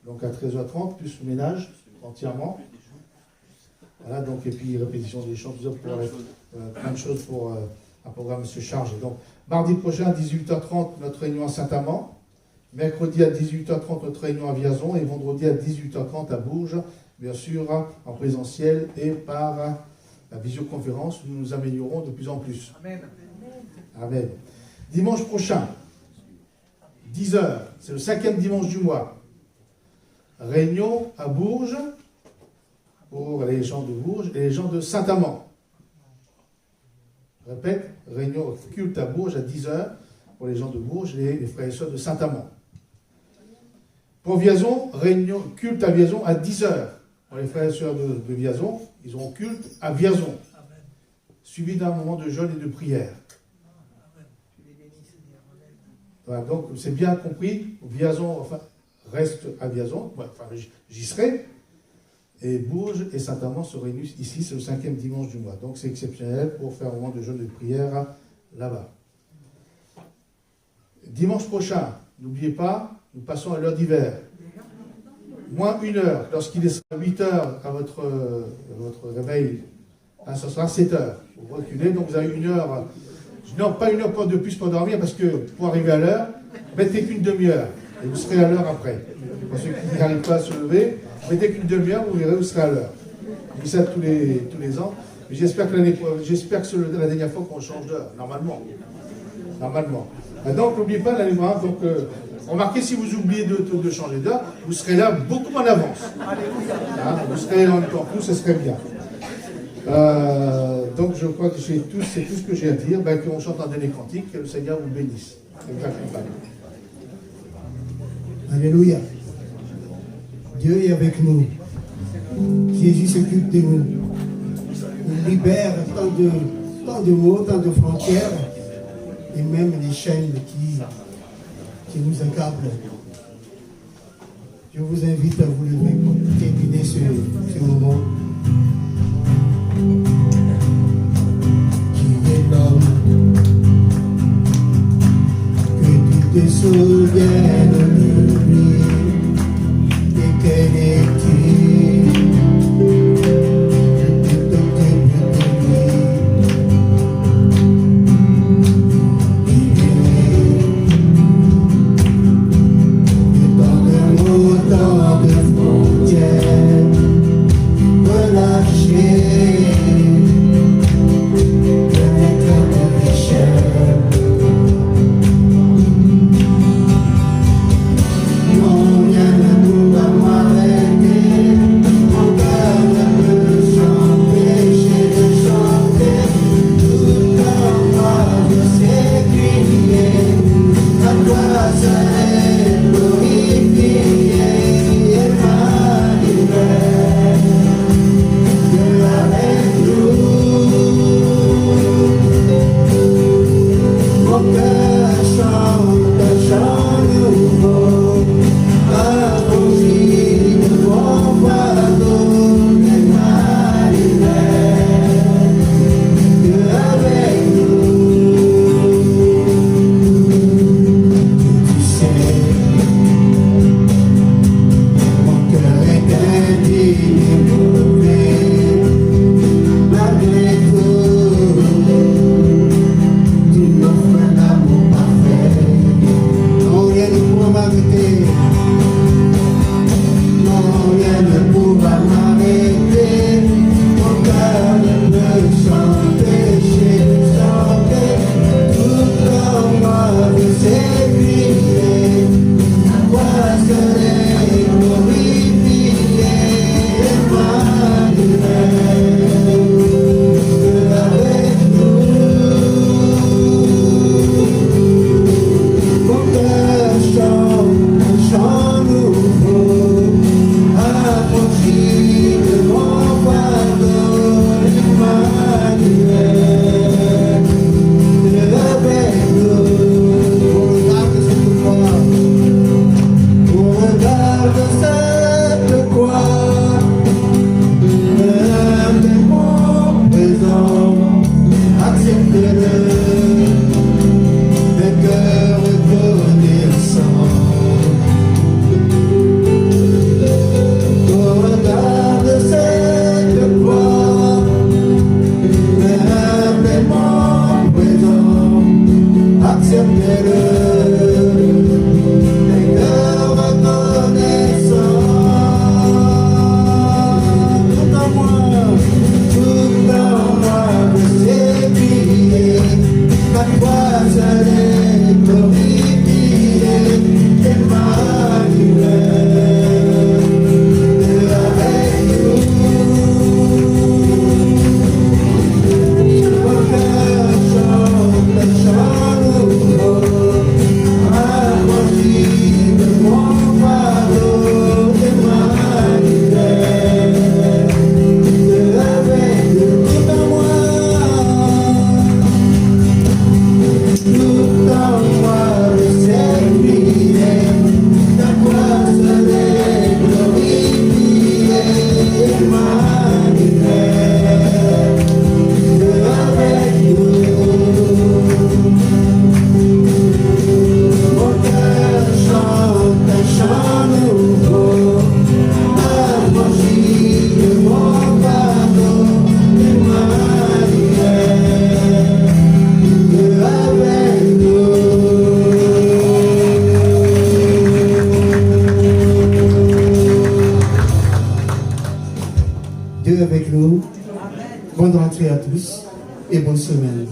Donc, à 13h30, plus le ménage, entièrement. Voilà, donc, et puis répétition des chants, tout ça pour plein de choses pour un programme se charge. Donc, mardi prochain, à 18h30, notre réunion à Saint-Amand. Mercredi à 18h30, notre réunion à Vierzon. Et vendredi à 18h30 à Bourges, bien sûr, en présentiel et par la visioconférence. Nous nous améliorons de plus en plus. Amen. Amen. Dimanche prochain, 10h, c'est le 5e dimanche du mois. Réunion à Bourges, pour les gens de Bourges et les gens de Saint-Amand. Je répète, réunion culte à Bourges à 10h pour les gens de Bourges et les frères et sœurs de Saint-Amand. Pour Vierzon, réunion culte à Vierzon à 10h. Pour les frères et sœurs de Vierzon, ils auront culte à Vierzon, suivi d'un moment de jeûne et de prière. Voilà, donc c'est bien compris, Vierzon reste à Vierzon, enfin j'y serai, et Bourges et Saint-Amand se réunissent ici, c'est le 5e dimanche du mois. Donc c'est exceptionnel pour faire un moment de jeûne et de prière là-bas. Dimanche prochain, n'oubliez pas, nous passons à l'heure d'hiver. Moins 1 heure, lorsqu'il est 8 heures à votre réveil, hein, ce sera 7 heures. Vous reculez, donc vous avez 1 heure. Non, pas 1 heure de plus pour dormir, parce que pour arriver à l'heure, mettez qu'une demi-heure, et vous serez à l'heure après. Pour ceux qui n'arrivent pas à se lever, mettez qu'une demi-heure, vous verrez, vous serez à l'heure. Je dis ça tous les ans. Mais j'espère que c'est la dernière fois qu'on change d'heure, normalement. Donc, n'oubliez pas l'année prochaine. Donc, remarquez, si vous oubliez de changer d'heure, vous serez là beaucoup en avance. Hein, vous serez en même temps, tout, ce serait bien. Donc, je crois que c'est tout ce que j'ai à dire. Qu'on chante un dernier cantique, que le Seigneur vous bénisse. Alléluia. Dieu est avec nous. Jésus s'occupe de nous. Il libère tant de mots, tant de frontières, et même les chaînes qui nous accablent. Je vous invite à vous lever pour terminer ce moment. Qui est l'homme que tu te souviennes de lui, et quel est-il? Tant de frontières relâchées, avec un richesse. Non, rien ne pourra m'arrêter, mon cœur ne peut s'empêcher de chanter, tout en moi de s'écrier, à toi seul glorifié. Mon cœur chante un chant nouveau, un rougir de mon fardeau, et ma lumière, Dieu avec nous. Tu sais, mon cœur est indigne et mauvais, malgré tout. Tu m'offres un amour parfait. soleil glorifié, Emmanuel, avec nous. Mon cœur chante un chant nouveau, affranchi de mon fardeau, Emmanuel, avec nous. Tout en moi, le ciel brillait, ta voix soleil glorifié, Emmanuel, avec nous. Mon cœur chante un chant nouveau, affranchi de mon fardeau, Emmanuel, avec nous. Dieu avec nous. Bonne rentrée à tous et bonne semaine.